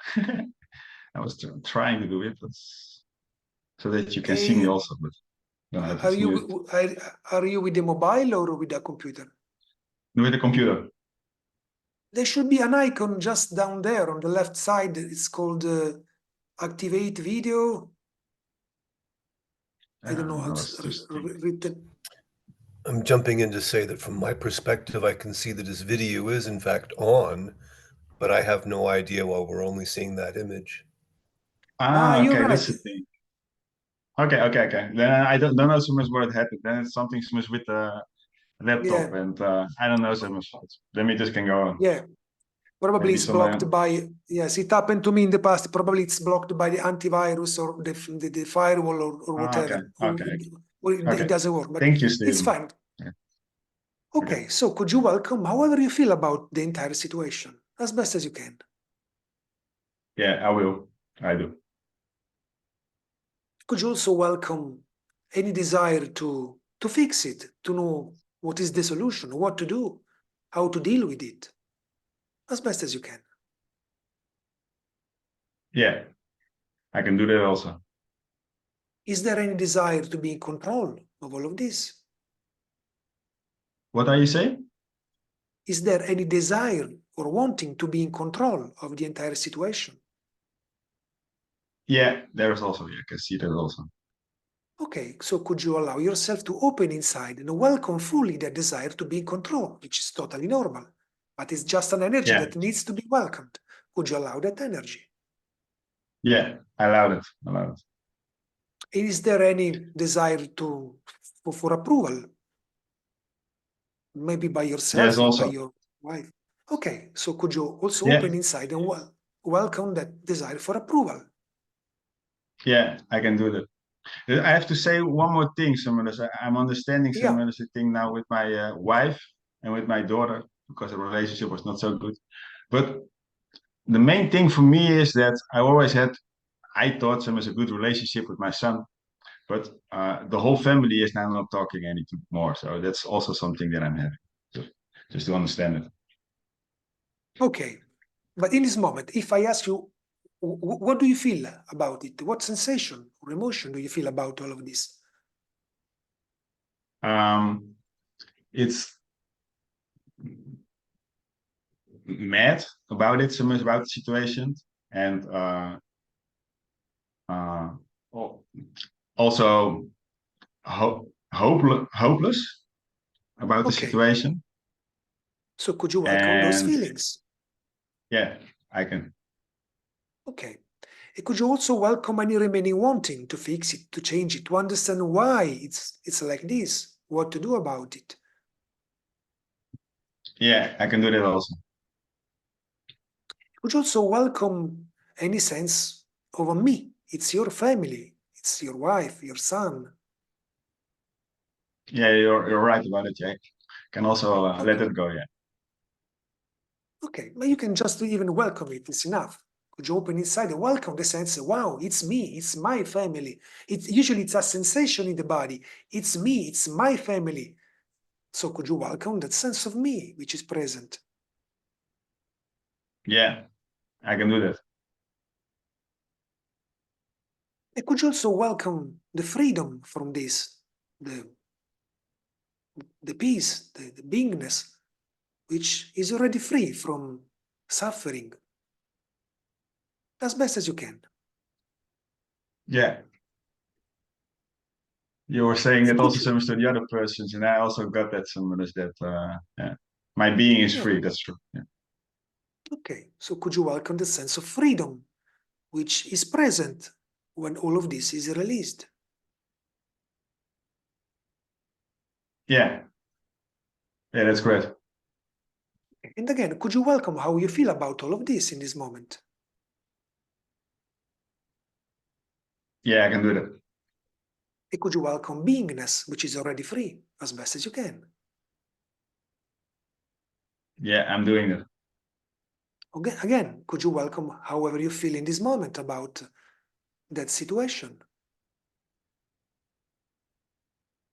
S7: I was trying to do it, but so that you can see me also. But don't have
S2: Are
S7: this muted.
S2: are you with the mobile or with the computer?
S7: With the computer.
S2: There should be an icon just down there on the left side. It's called activate video. I don't know how it's written.
S1: I'm jumping in to say that from my perspective, I can see that his video is in fact on, but I have no idea why we're only seeing that image.
S2: You're
S7: Okay,
S2: right.
S7: that's the thing. Okay. Then I don't know so much what happened. Then it's something so much with the laptop,
S2: Yeah.
S7: and I don't know so much. Then we just can go on.
S2: Yeah. Probably
S7: Maybe
S2: it's blocked by, yes, it happened to me in the past. Probably it's blocked by the antivirus or the firewall or whatever. Or it
S7: Okay.
S2: doesn't work, but
S7: Thank you,
S2: it's
S7: Steven.
S2: fine.
S7: Yeah.
S2: Okay, so could you welcome however you feel about the entire situation as best as you can?
S7: Yeah, I will. I do.
S2: Could you also welcome any desire to fix it, to know what is the solution, what to do, how to deal with it, as best as you can?
S7: Yeah, I can do that also.
S2: Is there any desire to be in control of all of this?
S7: What are you saying?
S2: Is there any desire or wanting to be in control of the entire situation?
S7: Yeah, there is also. Yeah, I can see that also.
S2: Okay, so could you allow yourself to open inside and welcome fully that desire to be in control, which is totally normal, but it's just an energy that needs to be welcomed. Could you allow that energy?
S7: Yeah, I allowed it.
S2: Is there any desire for approval? Maybe by yourself
S7: Yes,
S2: or
S7: also.
S2: by your wife. Okay, so could you also
S7: Yeah.
S2: open inside and welcome that desire for approval?
S7: Yeah, I can do that. I have to say one more thing, Similis. I'm understanding
S2: Yeah.
S7: Similis thing now with my wife and with my daughter because the relationship was not so good. But the main thing for me is that I thought Similis a good relationship with my son, but the whole family is now not talking anymore. So that's also something that I'm having, just to understand it.
S2: Okay, but in this moment, if I ask you, what do you feel about it? What sensation or emotion do you feel about all of this?
S7: It's mad about it, so much about the situation, and also hopeless about the situation.
S2: So could you welcome those feelings?
S7: Yeah, I can.
S2: Okay. And could you also welcome any remaining wanting to fix it, to change it, to understand why it's like this, what to do about it?
S7: Yeah, I can do that also.
S2: Would you also welcome any sense of a me? It's your family, it's your wife, your son.
S7: Yeah, you're right about it, Jack. Can also let it go, yeah.
S2: Okay, but you can just even welcome it, it's enough. Could you open inside and welcome the sense, wow, it's me, it's my family. It's a sensation in the body. It's me, it's my family. So could you welcome that sense of me, which is present?
S7: Yeah, I can do that.
S2: And could you also welcome the freedom from this, the peace, the beingness, which is already free from suffering, as best as you can.
S7: Yeah. You were saying that also so much to the other persons, and I also got that similar that yeah, my being is free. That's true. Yeah.
S2: Okay, so could you welcome the sense of freedom, which is present when all of this is released?
S7: Yeah, that's great.
S2: And again, could you welcome how you feel about all of this in this moment?
S7: Yeah, I can do that.
S2: And could you welcome beingness, which is already free, as best as you can?
S7: Yeah, I'm doing that.
S2: Again, could you welcome however you feel in this moment about that situation?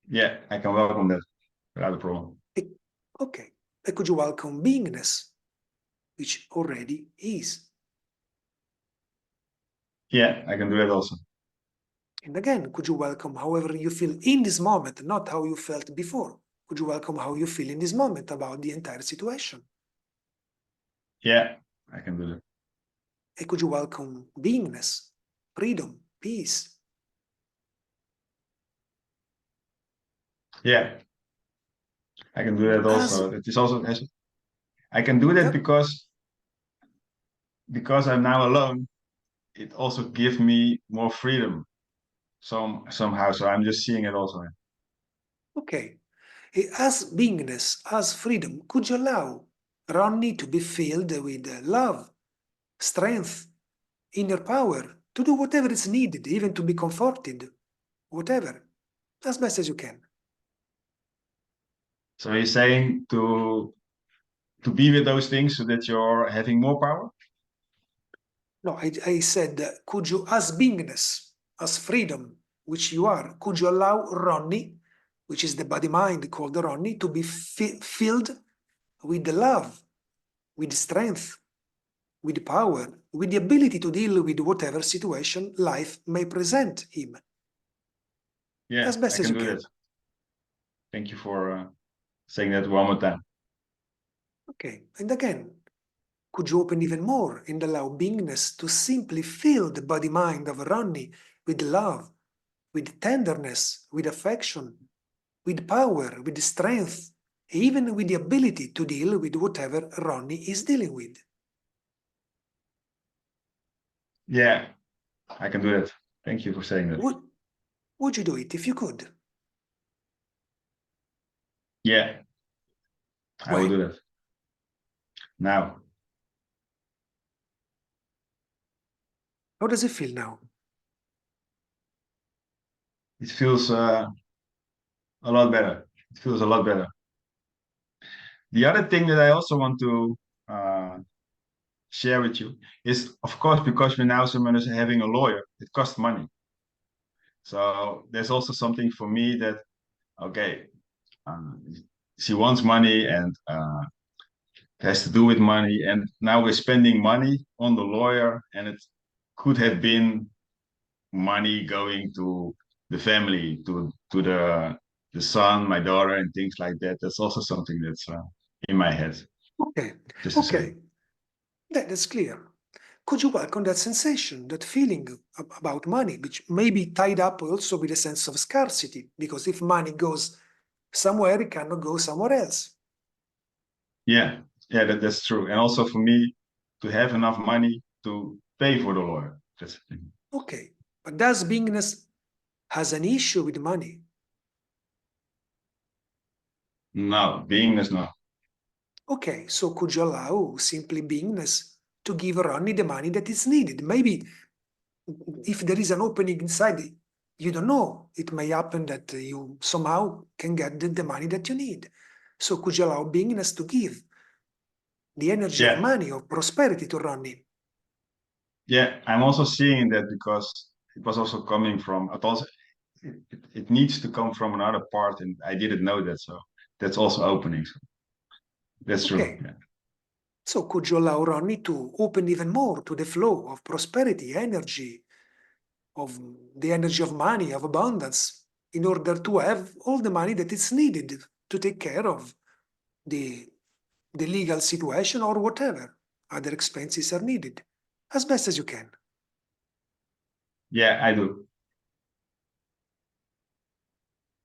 S7: Yeah, I can welcome that without a problem.
S2: Okay. And could you welcome beingness, which already is?
S7: Yeah, I can do that also.
S2: And again, could you welcome however you feel in this moment, not how you felt before? Could you welcome how you feel in this moment about the entire situation?
S7: Yeah, I can do that.
S2: And could you welcome beingness, freedom, peace?
S7: Yeah, I can do that
S2: As
S7: also. It is also I can do that
S2: Yep.
S7: because I'm now alone. It also gives me more freedom somehow. So I'm just seeing it also.
S2: Okay. As beingness, as freedom, could you allow Ronnie to be filled with love, strength, inner power to do whatever is needed, even to be comforted, whatever, as best as you can?
S7: So he's saying to be with those things so that you're having more power.
S2: No, I said, could you, as beingness, as freedom, which you are, could you allow Ronnie, which is the body mind called Ronnie, to be filled with the love, with strength, with power, with the ability to deal with whatever situation life may present him,
S7: Yeah,
S2: as best
S7: I
S2: as
S7: can
S2: you
S7: do
S2: can?
S7: that. Thank you for saying that one more time.
S2: Okay, and again, could you open even more and allow beingness to simply fill the body mind of Ronnie with love, with tenderness, with affection, with power, with strength, even with the ability to deal with whatever Ronnie is dealing with?
S7: Yeah, I can do that. Thank you for saying that.
S2: Would you do it if you could?
S7: Yeah, I will
S2: Why?
S7: do that. Now,
S2: How does it feel now?
S7: it feels a lot better. It feels a lot better. The other thing that I also want to uh, share with you is, of course, because we're now someone is having a lawyer, it costs money. So there's also something for me that, okay, she wants money and it has to do with money. And now we're spending money on the lawyer, and it could have been money going to the family, to the son, my daughter, and things like that. That's also something that's in my head.
S2: Okay,
S7: Just to say.
S2: okay, that's clear. Could you welcome that sensation, that feeling about money, which may be tied up also with a sense of scarcity? Because if money goes somewhere, it cannot go somewhere else.
S7: Yeah, yeah, that's true. And also for me to have enough money to pay for the lawyer. That's the thing.
S2: Okay, but does beingness has an issue with money?
S7: No, beingness, no.
S2: Okay, so could you allow simply beingness to give Ronnie the money that is needed? Maybe if there is an opening inside, you don't know. It may happen that you somehow can get the money that you need. So could you allow beingness to give the energy of
S7: Yeah,
S2: money, of prosperity to Ronnie?
S7: yeah. I'm also seeing that because it was also coming from. It needs to come from another part, and I didn't know that. So that's also opening. So that's true.
S2: Okay.
S7: Yeah.
S2: So could you allow Ronnie to open even more to the flow of prosperity, energy, of the energy of money, of abundance, in order to have all the money that is needed to take care of the legal situation or whatever other expenses are needed, as best as you can?
S7: Yeah, I do.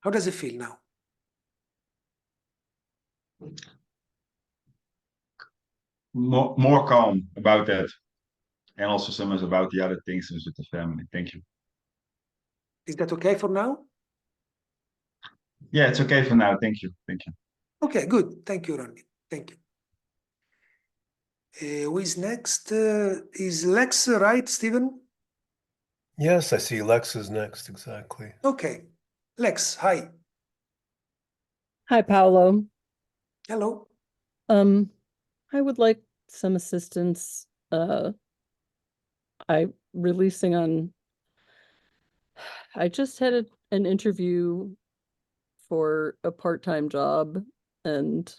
S2: How does it feel now?
S7: More calm about that, and also some is about the other things with the family. Thank you.
S2: Is that okay for now?
S7: Yeah, it's okay for now. Thank you. Thank you.
S2: Okay, good. Thank you, Ronnie. Thank you. Who is next? Is Lex right, Stephen?
S1: Yes, I see Lex is next. Exactly.
S2: Okay. Lex, hi.
S6: Hi, Paolo.
S2: Hello.
S6: I would like
S8: some assistance. I releasing on. I just had an interview for a part-time job, and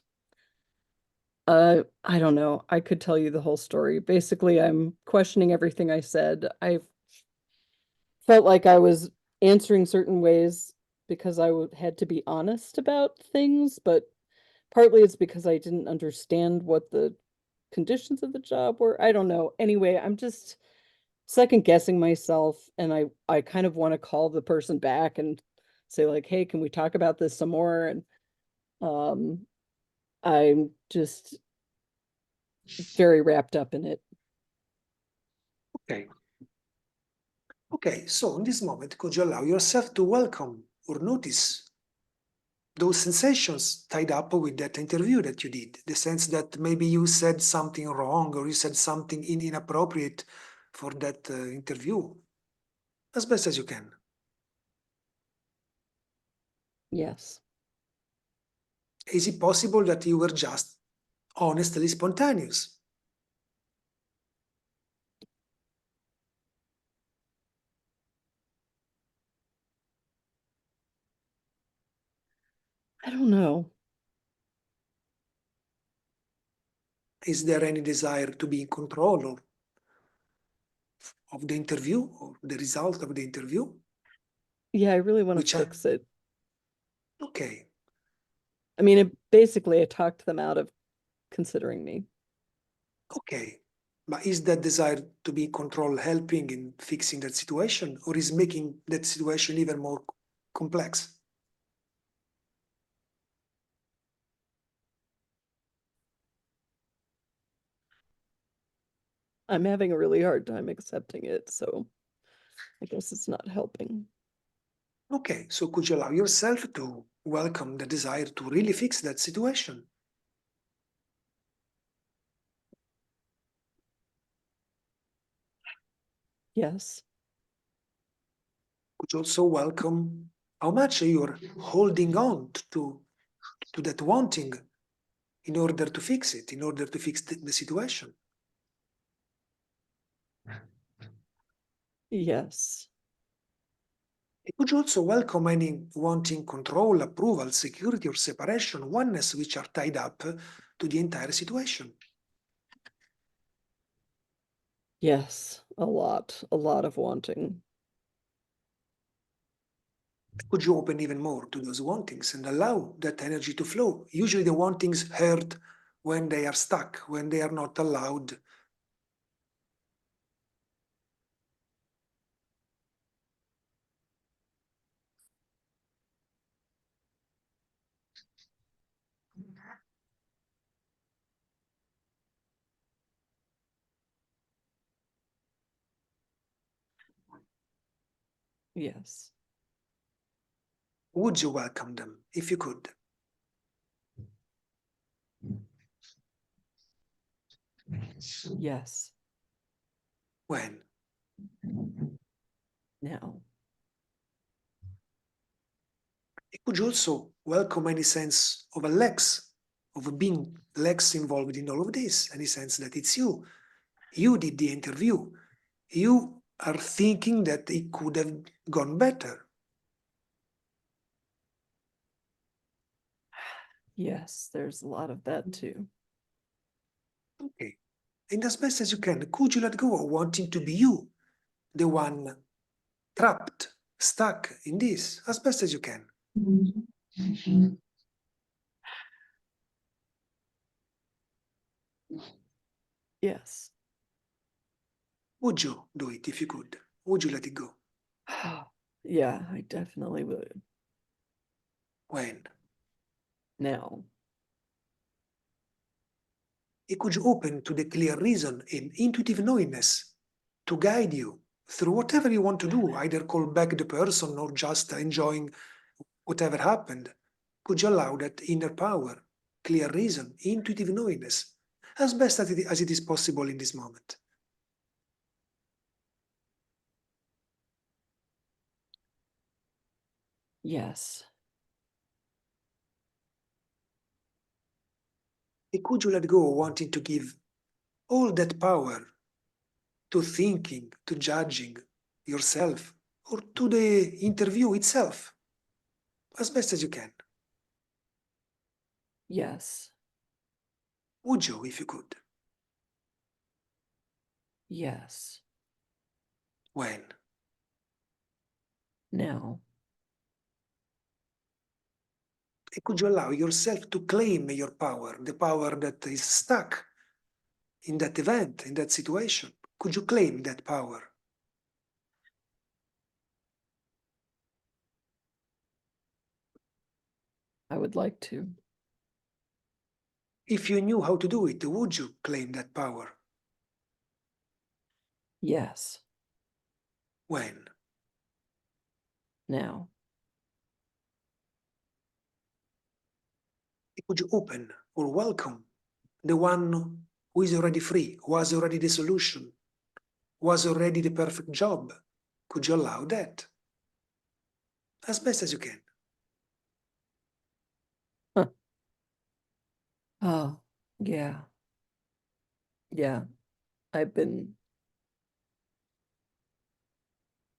S8: I don't know. I could tell you the whole story. Basically, I'm questioning everything I said. I felt like I was answering certain ways because I had to be honest about things, but partly it's because I didn't understand what the conditions of the job were. I don't know. Anyway, I'm just second guessing myself, and I kind of want to call the person back and say like, "Hey, can we talk about this some more?" And I'm just very wrapped up in it.
S2: Okay. Okay, so in this moment, could you allow yourself to welcome or notice those sensations tied up with that interview that you did? The sense that maybe you said something wrong or you said something inappropriate for that interview, as best as you can.
S8: Yes.
S2: Is it possible that you were just honestly spontaneous?
S8: I don't know.
S2: Is there any desire to be in control of the interview or the result of the interview?
S8: Yeah, I really want
S2: Which
S8: to fix it.
S2: Okay.
S8: I mean, basically, I talked them out of considering me.
S2: Okay. But is that desire to be in control helping in fixing that situation, or is making that situation even more complex?
S8: I'm having a really hard time accepting it, so I guess it's not helping.
S2: Okay, so could you allow yourself to welcome the desire to really fix that situation?
S8: Yes.
S2: Could you also welcome how much you're holding on to that wanting in order to fix it, in order to fix the situation?
S8: Yes.
S2: Could you also welcome any wanting control, approval, security, or separation, oneness which are tied up to the entire situation?
S8: Yes. A lot of wanting.
S2: Could you open even more to those wantings and allow that energy to flow? Usually the wantings hurt when they are stuck, when they are not allowed.
S8: Yes.
S2: Would you welcome them if you could?
S8: Yes.
S2: When?
S8: Now.
S2: Could you also welcome any sense of a Lex, of being Lex involved in all of this? Any sense that it's you? You did the interview. You are thinking that it could have gone better.
S8: Yes, there's a lot of that too.
S2: Okay. And as best as you can, could you let go of wanting to be you, the one trapped, stuck in this, as best as you can?
S8: Yes.
S2: Would you do it if you could? Would you let it go?
S8: Yeah, I definitely would.
S2: When?
S8: Now.
S2: Could you open to the clear reason and intuitive knowingness to guide you through whatever you want to do, either call back the person or just enjoying whatever happened? Could you allow that inner power, clear reason, intuitive knowingness, as best as it is possible in this moment?
S8: Yes.
S2: Could you let go of wanting to give all that power to thinking, to judging yourself, or to the interview itself, as best as you can.
S8: Yes.
S2: Would you, if you could?
S8: Yes.
S2: When?
S8: Now.
S2: And could you allow yourself to claim your power, the power that is stuck in that event, in that situation? Could you claim that power?
S8: I would like to.
S2: If you knew how to do it, would you claim that power?
S8: Yes.
S2: When?
S8: Now.
S2: Could you open or welcome the one who is already free, who has already the solution, who has already the perfect job? Could you allow that? As best as you can.
S8: Huh. Oh, yeah. Yeah. I've been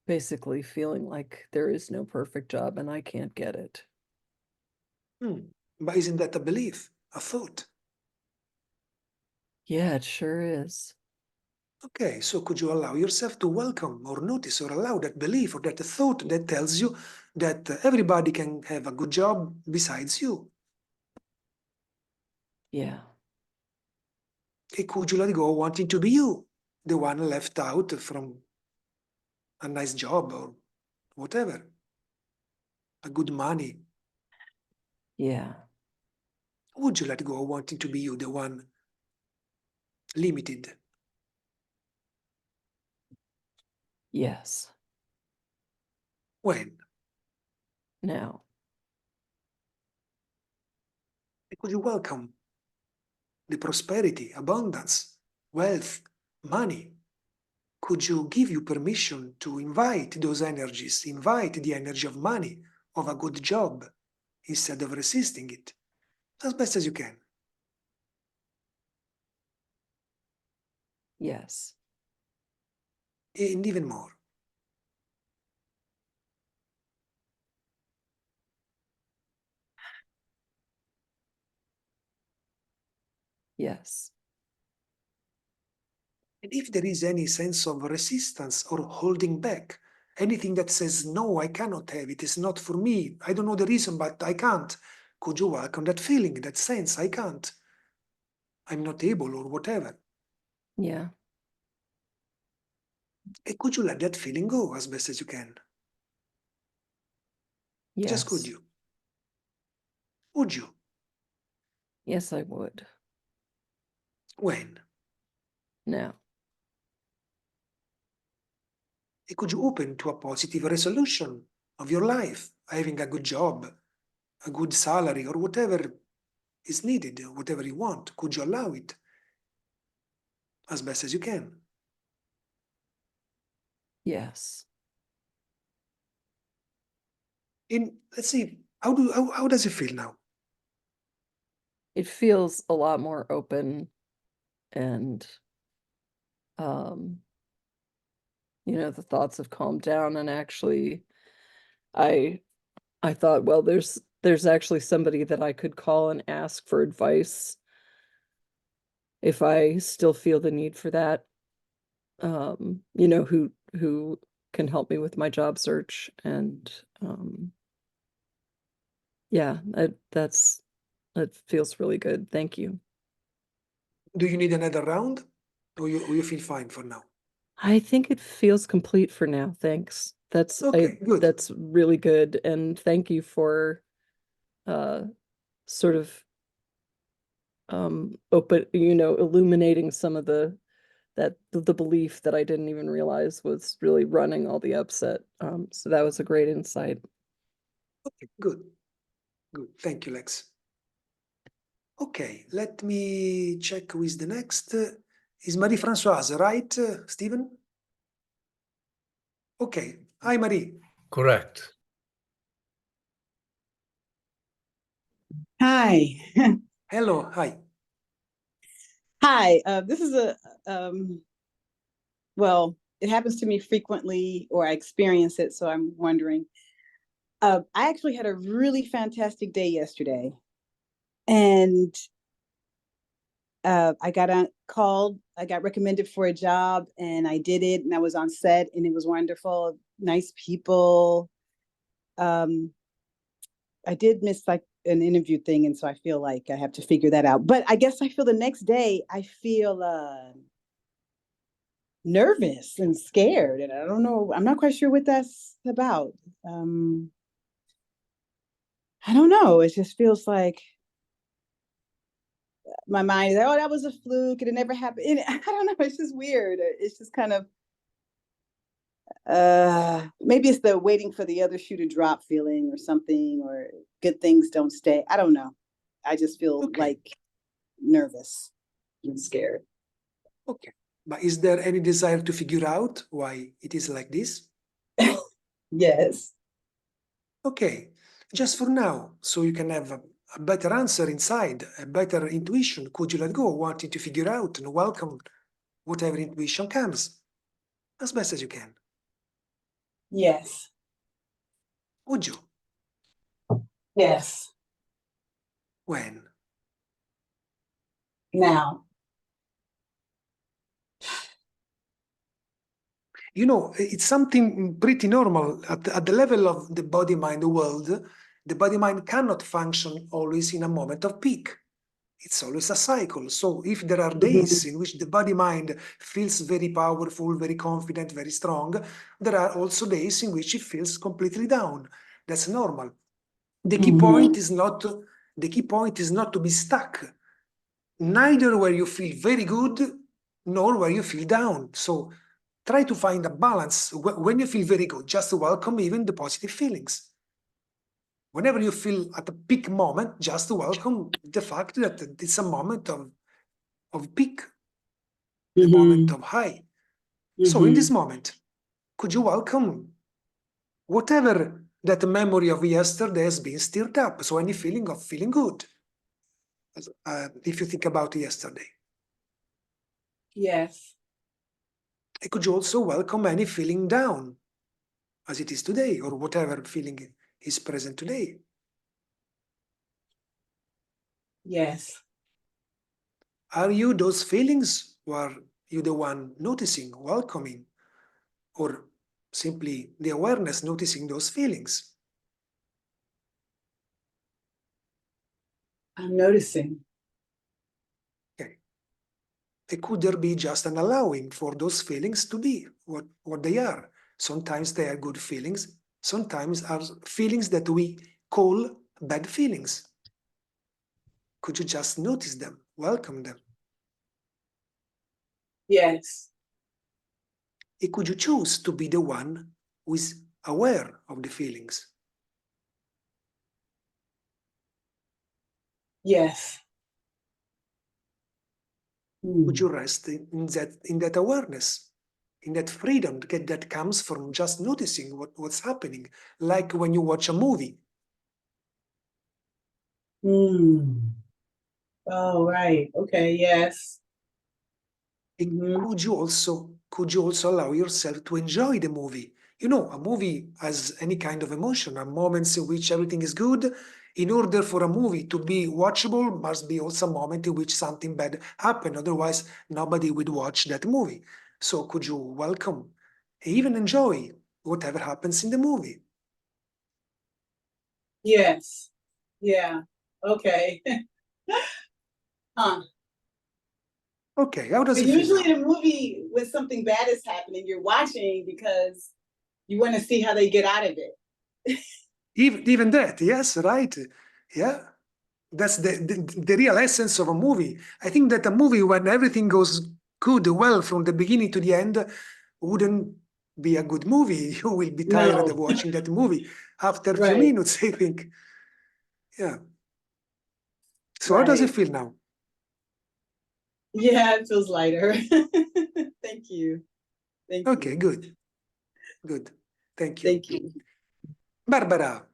S8: basically feeling like there is no perfect job and I can't get it.
S2: But isn't that a belief, a thought?
S8: Yeah, it sure is.
S2: Okay, so could you allow yourself to welcome or notice or allow that belief or that thought that tells you that everybody can have a good job besides you?
S8: Yeah.
S2: And could you let go wanting to be you, the one left out from a nice job or whatever, a good money?
S8: Yeah.
S2: Would you let go wanting to be you, the one limited?
S8: Yes.
S2: When?
S8: Now.
S2: And could you welcome the prosperity, abundance, wealth, money? Could you give you permission to invite those energies, invite the energy of money, of a good job, instead of resisting it, as best as you can?
S8: Yes.
S2: And even more.
S8: Yes.
S2: And if there is any sense of resistance or holding back, anything that says, no, I cannot have it, it's not for me, I don't know the reason, but I can't, could you welcome that feeling, that sense, I can't, I'm not able, or whatever?
S8: Yeah.
S2: And could you let that feeling go as best as you can?
S8: Yes.
S2: Just could you? Would you?
S8: Yes, I would.
S2: When?
S8: Now.
S2: And could you open to a positive resolution of your life, having a good job, a good salary, or whatever is needed, whatever you want? Could you allow it as best as you can?
S8: Yes.
S2: And let's see, how does it feel now?
S8: It feels a lot more open and the thoughts have calmed down, and actually I thought, well, there's actually somebody that I could call and ask for advice if I still feel the need for that. Who can help me with my job search, and yeah, that feels really good. Thank you.
S2: Do you need another round, or you feel fine for now?
S8: I think it feels complete for now. Thanks.
S2: Okay, good.
S8: That's really good, and thank you for sort of illuminating some of the belief that I didn't even realize was really running all the upset. So that was a great insight.
S2: Okay, good. Good. Thank you, Lex. Okay, let me check who is the next. Is Marie-Françoise, right, Stephen? Okay. Hi, Marie.
S1: Correct.
S9: Hi.
S2: Hello. Hi.
S9: Hi, this is well, it happens to me frequently, or I experience it, so I'm wondering. I actually had a really fantastic day yesterday, and I got recommended for a job, and I did it, and I was on set, and it was wonderful, nice people. Um, I did miss like an interview thing, and so I feel like I have to figure that out. But I guess I feel the next day, I feel nervous and scared, and I don't know, I'm not quite sure what that's about. um I don't know, it just feels like my mind is like, oh, that was a fluke, and it never happened. And I don't know, it's just weird. It's just kind of maybe it's the waiting for the other shoe to drop feeling or something, or good things don't stay. I don't know, I just feel
S2: Okay.
S9: like nervous and scared.
S2: Okay. But is there any desire to figure out why it is like this?
S9: Yes.
S2: Okay, just for now, so you can have a better answer inside, a better intuition. Could you let go, wanting to figure out and welcome whatever intuition comes as best as you can?
S9: Yes.
S2: Would you?
S9: Yes.
S2: When?
S9: Now.
S2: You know, it's something pretty normal. At the level of the body-mind world, the body-mind cannot function always in a moment of peak. It's always a cycle. So if there are days in which the body-mind feels very powerful, very confident, very strong, there are also days in which it feels completely down. That's normal. The key point is not to be stuck, neither where you feel very good nor where you feel down. So try to find a balance. When you feel very good, just welcome even the positive feelings. Whenever you feel at a peak moment, just welcome the fact that it's a moment of peak, the moment of high. So in this moment, could you welcome whatever that memory of yesterday has been stirred up? So any feeling of feeling good, if you think about yesterday.
S9: Yes.
S2: And could you also welcome any feeling down as it is today, or whatever feeling is present today?
S9: Yes.
S2: Are you those feelings, or are you the one noticing, welcoming, or simply the awareness noticing those feelings?
S9: I'm noticing.
S2: Okay. And could there be just an allowing for those feelings to be what they are? Sometimes they are good feelings, sometimes are feelings that we call bad feelings. Could you just notice them, welcome them?
S9: Yes.
S2: And could you choose to be the one who is aware of the feelings?
S9: Yes.
S2: Would you rest in that awareness, in that freedom that comes from just noticing what's happening, like when you watch a movie?
S9: Oh, right. Okay. Yes.
S2: Could you also allow yourself to enjoy the movie? You know, a movie has any kind of emotion, are moments in which everything is good. In order for a movie to be watchable, must be also a moment in which something bad happened. Otherwise, nobody would watch that movie. So could you welcome, even enjoy whatever happens in the movie?
S9: Yes. Yeah. Okay. Huh.
S2: Okay, how does
S9: But
S2: it feel
S9: usually
S2: now?
S9: in a movie, when something bad is happening, you're watching because you want to see how they get out of it.
S2: Even that, yes, right? Yeah. That's the real essence of a movie. I think that a movie, when everything goes good, well, from the beginning to the end, wouldn't be a good movie. You will be tired
S9: No.
S2: of watching that movie after a few
S9: Right.
S2: minutes, I think. Yeah. So how does it
S9: Right.
S2: feel now?
S9: Yeah, it feels lighter. Thank you. Thank
S2: Okay,
S9: you.
S2: good. Good. Thank you.
S9: Thank you.
S2: Barbara,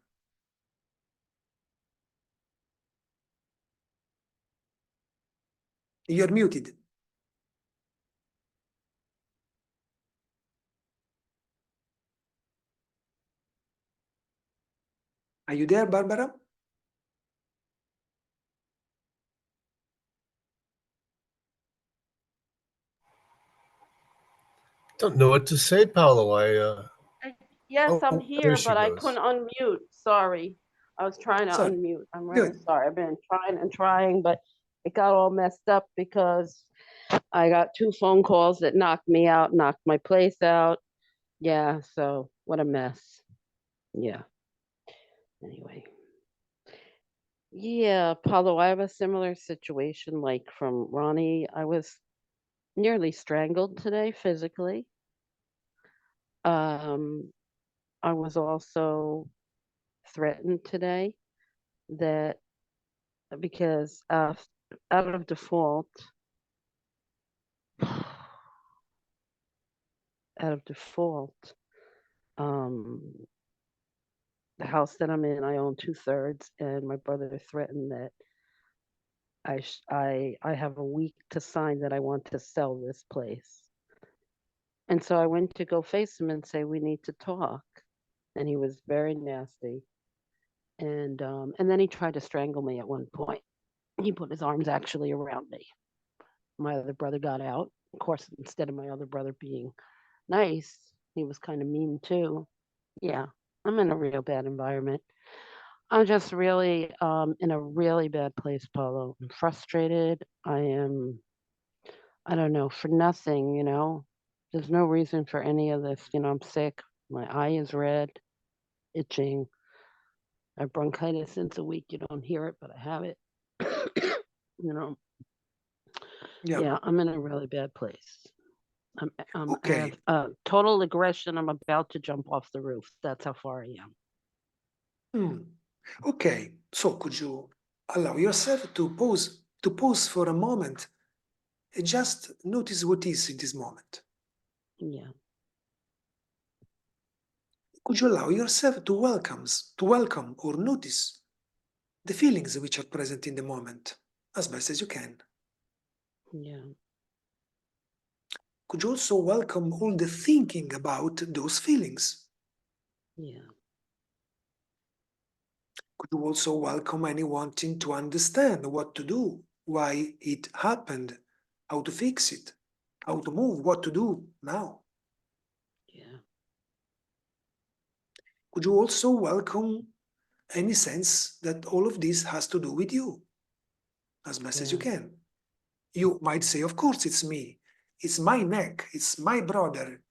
S2: You're muted. Are you there, Barbara?
S1: Don't know what to say, Paolo.
S10: Yes, I'm
S1: Oh,
S10: here,
S1: there she
S10: but I
S1: goes.
S10: couldn't unmute. Sorry. I was trying to
S2: Sorry.
S10: unmute. I'm really
S2: Good.
S10: sorry. I've been trying and trying, but it got all messed up because I got 2 phone calls that knocked me out, knocked my place out. Yeah, so what a mess. Yeah. Anyway. Yeah, Paulo, I have a similar situation like from Ronnie. I was nearly strangled today physically. I was also threatened today that because out of default, the house that I'm in, I own 2/3, and my brother threatened that I have a week to sign that I want to sell this place. And so I went to go face him and say we need to talk, and he was very nasty. And then he tried to strangle me at one point. He put his arms actually around me. My other brother got out. Of course, instead of my other brother being nice, he was kind of mean too. Yeah, I'm in a real bad environment. I'm just really in a really bad place, Paulo. I'm frustrated. I don't know, for nothing, you know. There's no reason for any of this. You know, I'm sick. My eye is red, itching. I have bronchitis since a week. You don't hear it, but I have it. You know, yeah, I'm in a really bad place. I
S2: Okay.
S10: have total aggression. I'm about to jump off the roof. That's how far I am.
S2: Okay. So could you allow yourself to pause for a moment and just notice what is in this moment?
S10: Yeah.
S2: Could you allow yourself to welcome or notice the feelings which are present in the moment as best as you can?
S10: Yeah.
S2: Could you also welcome all the thinking about those feelings?
S10: Yeah.
S2: Could you also welcome any wanting to understand what to do, why it happened, how to fix it, how to move, what to do now?
S10: Yeah.
S2: Could you also welcome any sense that all of this has to do with you as best as you can? You might say, of course, it's me. It's my neck. It's my brother.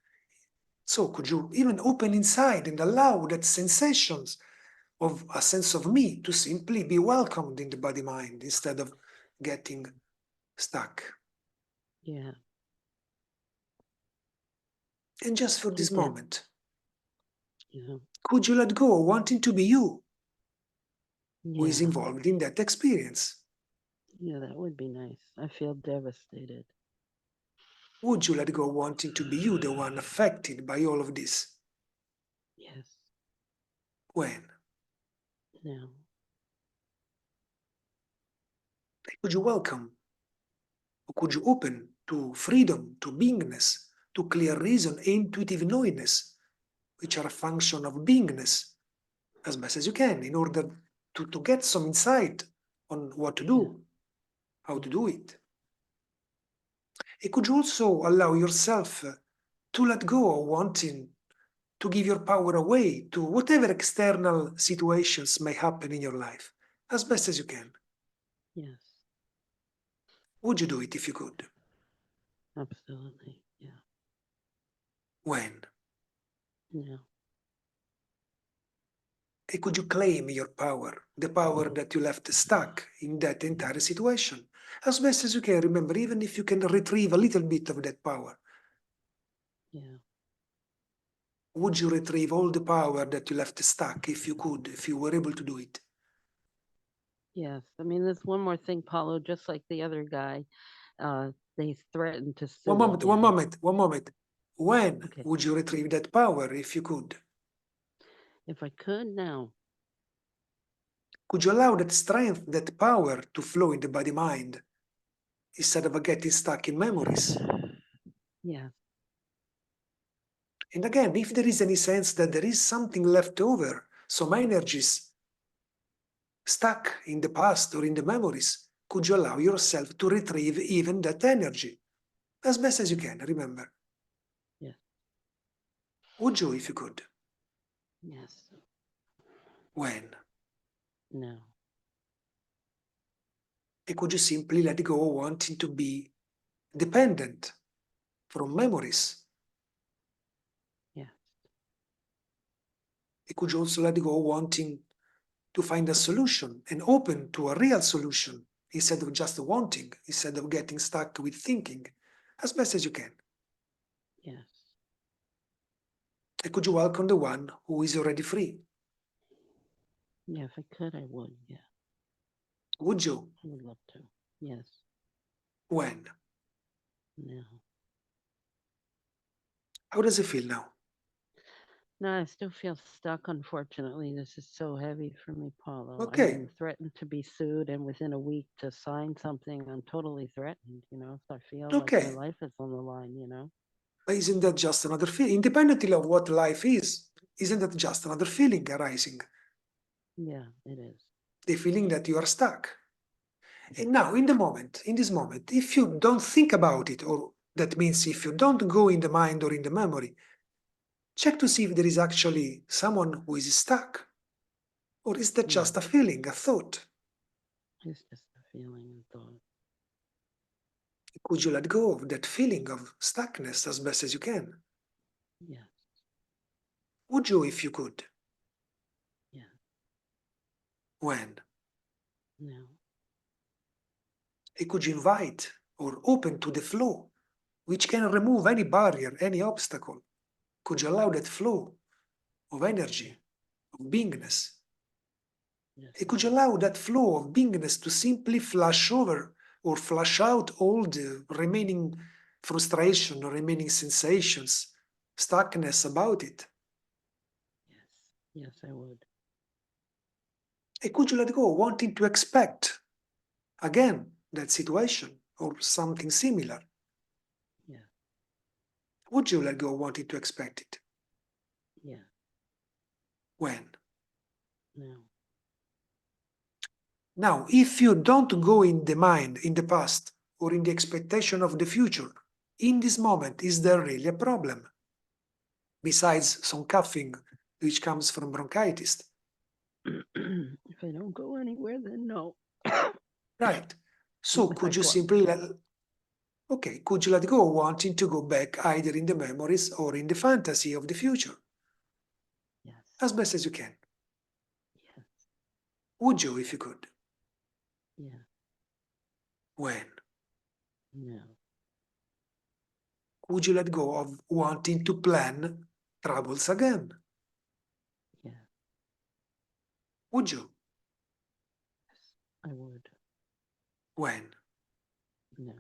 S2: So could you even open inside and allow that sensations of a sense of me to simply be welcomed in the body-mind instead of getting stuck?
S10: Yeah.
S2: And just for this moment,
S10: Yeah.
S2: could you let go of wanting to be you who is
S10: Yeah.
S2: involved in that experience?
S10: Yeah, that would be nice. I feel devastated.
S2: Would you let go of wanting to be you, the one affected by all of this?
S10: Yes.
S2: When?
S10: Now.
S2: Could you welcome? Or could you open to freedom, to beingness, to clear reason, intuitive knowingness, which are a function of beingness, as best as you can, in order to get some insight on what to do, how to do it? And could you also allow yourself to let go of wanting to give your power away to whatever external situations may happen in your life, as best as you can?
S10: Yes.
S2: Would you do it if you could?
S10: Absolutely. Yeah.
S2: When?
S10: Yeah.
S2: And could you claim your power, the power that you left stuck in that entire situation, as best as you can? Remember, even if you can retrieve a little bit of that power,
S10: Yeah.
S2: would you retrieve all the power that you left stuck if you could, if you were able to do it?
S10: Yes. I mean, there's one more thing, Paulo, just like the other guy, they threatened to sue
S2: One moment, one
S10: again.
S2: moment, one moment. When
S10: Okay.
S2: would you retrieve that power if you could?
S10: If I could now.
S2: Could you allow that strength, that power to flow in the body mind? instead of getting stuck in memories.
S10: Yes.
S2: And again, if there is any sense that there is something left over, some energies stuck in the past or in the memories, could you allow yourself to retrieve even that energy as best as you can, remember?
S10: Yes.
S2: Would you if you could?
S10: Yes.
S2: When?
S10: No.
S2: And could you simply let go of wanting to be dependent from memories?
S10: Yes.
S2: And could you also let go of wanting to find a solution and open to a real solution instead of just wanting, instead of getting stuck with thinking as best as you can?
S10: Yes.
S2: And could you welcome the one who is already free?
S10: Yeah, if I could, I would. Yeah,
S2: Would you?
S10: I would love to. Yes.
S2: When?
S10: No.
S2: How does it feel now?
S10: No, I still feel stuck, unfortunately. This is so heavy for me, Paulo. I
S2: Okay.
S10: mean, threatened to be sued, and within a week to sign something, I'm totally threatened, So I feel like my
S2: Okay.
S10: life is on the line.
S2: But isn't that just another feeling? Independently of what life is, isn't that just another feeling arising?
S10: Yeah, it is.
S2: The feeling that you are stuck. And now, in this moment, if you don't think about it, or that means if you don't go in the mind or in the memory, check to see if there is actually someone who is stuck. Or is that
S10: Yeah.
S2: just a feeling, a thought?
S10: It's just a feeling and thought.
S2: Could you let go of that feeling of stuckness as best as you can?
S10: Yes.
S2: Would you if you could?
S10: Yeah.
S2: When?
S10: No.
S2: And could you invite or open to the flow, which can remove any barrier, any obstacle? Could you allow that flow of energy, of beingness?
S10: Yes.
S2: And could you allow that flow of beingness to simply flush over or flush out all the remaining frustration or remaining sensations, stuckness about it?
S10: Yes. Yes, I would.
S2: And could you let go, wanting to expect again that situation or something similar?
S10: Yeah.
S2: Would you let go, wanting to expect it?
S10: Yeah.
S2: When?
S10: No.
S2: Now, if you don't go in the mind, in the past, or in the expectation of the future, in this moment, is there really a problem? Besides some coughing, which comes from bronchitis.
S10: If I don't go anywhere, then no.
S2: Right. So
S10: If I
S2: could you
S10: go-
S2: simply could you let go, wanting to go back either in the memories or in the fantasy of the future?
S10: Yes.
S2: As best as you can.
S10: Yes.
S2: Would you if you could?
S10: Yeah.
S2: When?
S10: No.
S2: Would you let go of wanting to plan troubles again?
S10: Yeah.
S2: Would you?
S10: I would.
S2: When?
S10: No.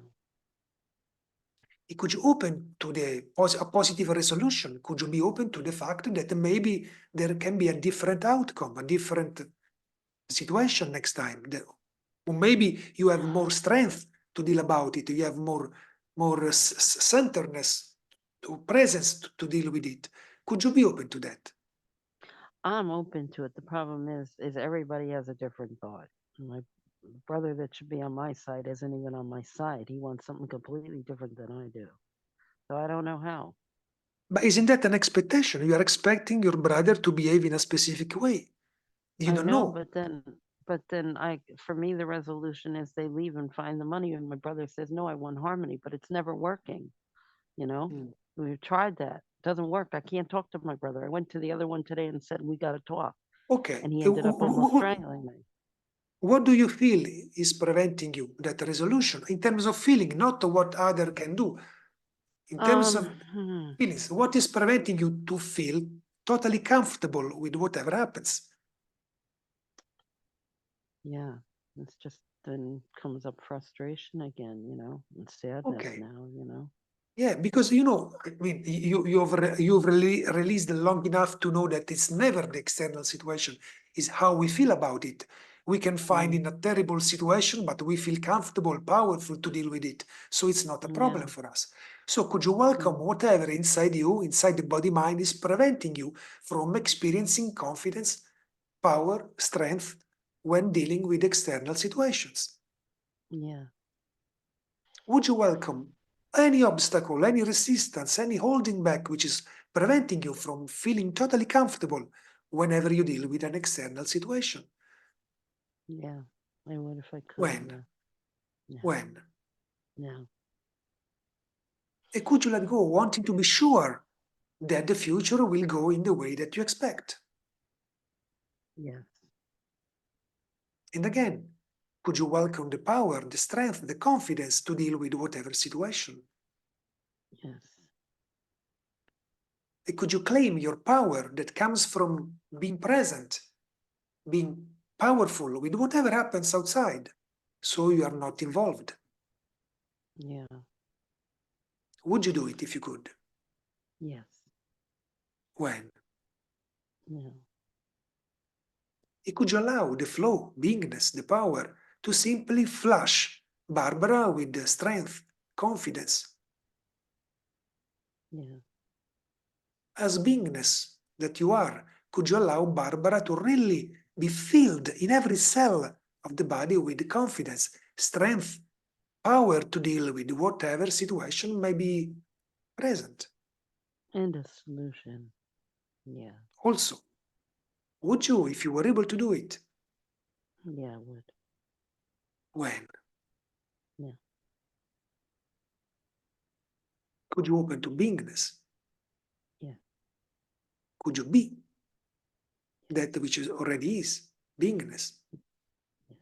S2: Could you open to a positive resolution? Could you be open to the fact that maybe there can be a different outcome, a different situation next time? Or maybe you have more strength to deal about it. You have more centeredness, presence to deal with it. Could you be open to that?
S10: I'm open to it. The problem is everybody has a different thought. My brother that should be on my side isn't even on my side. He wants something completely different than I do. So I don't know how.
S2: But isn't that an expectation? You are expecting your brother to behave in a specific way. You
S10: I
S2: don't
S10: know,
S2: know.
S10: but then for me the resolution is they leave and find the money, and my brother says, no, I want harmony, but it's never working.
S2: Mm.
S10: We've tried that. Doesn't work. I can't talk to my brother. I went to the other one today and said, we got to talk.
S2: Okay.
S10: And he ended up almost strangling me.
S2: What do you feel is preventing you, that resolution, in terms of feeling, not what other can do? In terms of feelings, what is preventing you to feel totally comfortable with whatever happens?
S10: Yeah, it's just then comes up frustration again, and sadness
S2: Okay.
S10: now.
S2: Yeah, because I mean, you've released long enough to know that it's never the external situation, is how we feel about it. we can find in a terrible situation, but we feel comfortable, powerful to deal with it. So it's not a problem for us. So could you welcome whatever inside you, inside the body mind, is preventing you from experiencing confidence, power, strength when dealing with external situations?
S10: Yeah.
S2: Would you welcome any obstacle, any resistance, any holding back which is preventing you from feeling totally comfortable whenever you deal with an external situation?
S10: Yeah. I would if I could.
S2: When?
S10: Yeah. Yeah.
S2: When?
S10: Yeah.
S2: And could you let go, wanting to be sure that the future will go in the way that you expect?
S10: Yes.
S2: And again, could you welcome the power, the strength, the confidence to deal with whatever situation?
S10: Yes.
S2: And could you claim your power that comes from being present, being powerful with whatever happens outside, so you are not involved?
S10: Yeah.
S2: Would you do it if you could?
S10: Yes.
S2: When?
S10: Yeah.
S2: And could you allow the flow, beingness, the power to simply flush Barbara with the strength, confidence,
S10: Yeah.
S2: as beingness that you are? Could you allow Barbara to really be filled in every cell of the body with confidence, strength, power to deal with whatever situation may be present?
S10: And a solution. Yeah.
S2: Also, would you, if you were able to do it?
S10: Yeah, I would.
S2: When?
S10: Yeah.
S2: Could you open to beingness?
S10: Yeah.
S2: Could you be that which is already is, beingness?
S10: Yes.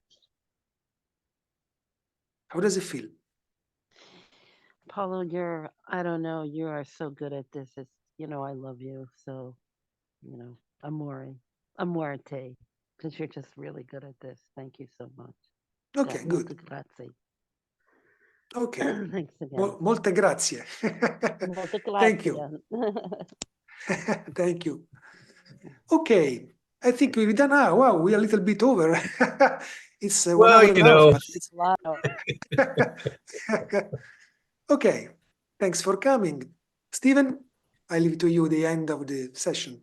S2: How does it feel?
S10: Paulo, I don't know, you are so good at this. It's, I love you. So, amore, amorte, because you're just really good at this. Thank you so much.
S2: Okay, good.
S10: Molte grazie.
S2: Okay.
S10: Thanks again.
S2: Molte grazie.
S10: Molte
S2: Thank you.
S10: grazie.
S2: Thank you. Okay. I think we've done. Wow, we're a little bit over. It's 1
S1: Well,
S2: hour and
S1: you
S2: a half.
S1: know.
S2: But it's... Okay. Thanks for coming. Stephen, I leave to you the end of the session.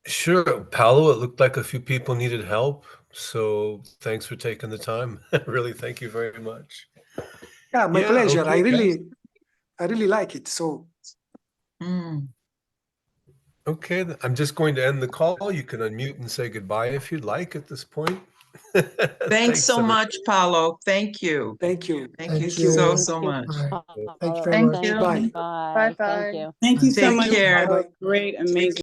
S1: Sure, Paolo, it looked like a few people needed help. So thanks for taking the time. Really, thank you very much.
S2: Yeah, my pleasure.
S1: Okay,
S2: I really like it. So
S1: okay, I'm just going to end the call. You can unmute and say goodbye if you'd like at this point.
S4: Thanks so
S1: everybody.
S4: much, Paolo. Thank you.
S2: thank you.
S4: Thank you
S6: Thank you.
S4: so,
S10: Thank
S4: so
S10: you,
S4: much.
S6: Thank you very
S10: Paulo.
S6: much.
S4: Thank you.
S2: Bye.
S10: Bye.
S11: Bye-bye.
S10: Thank you.
S9: Thank you so
S4: Take
S9: much.
S4: care.
S9: Have a great, amazing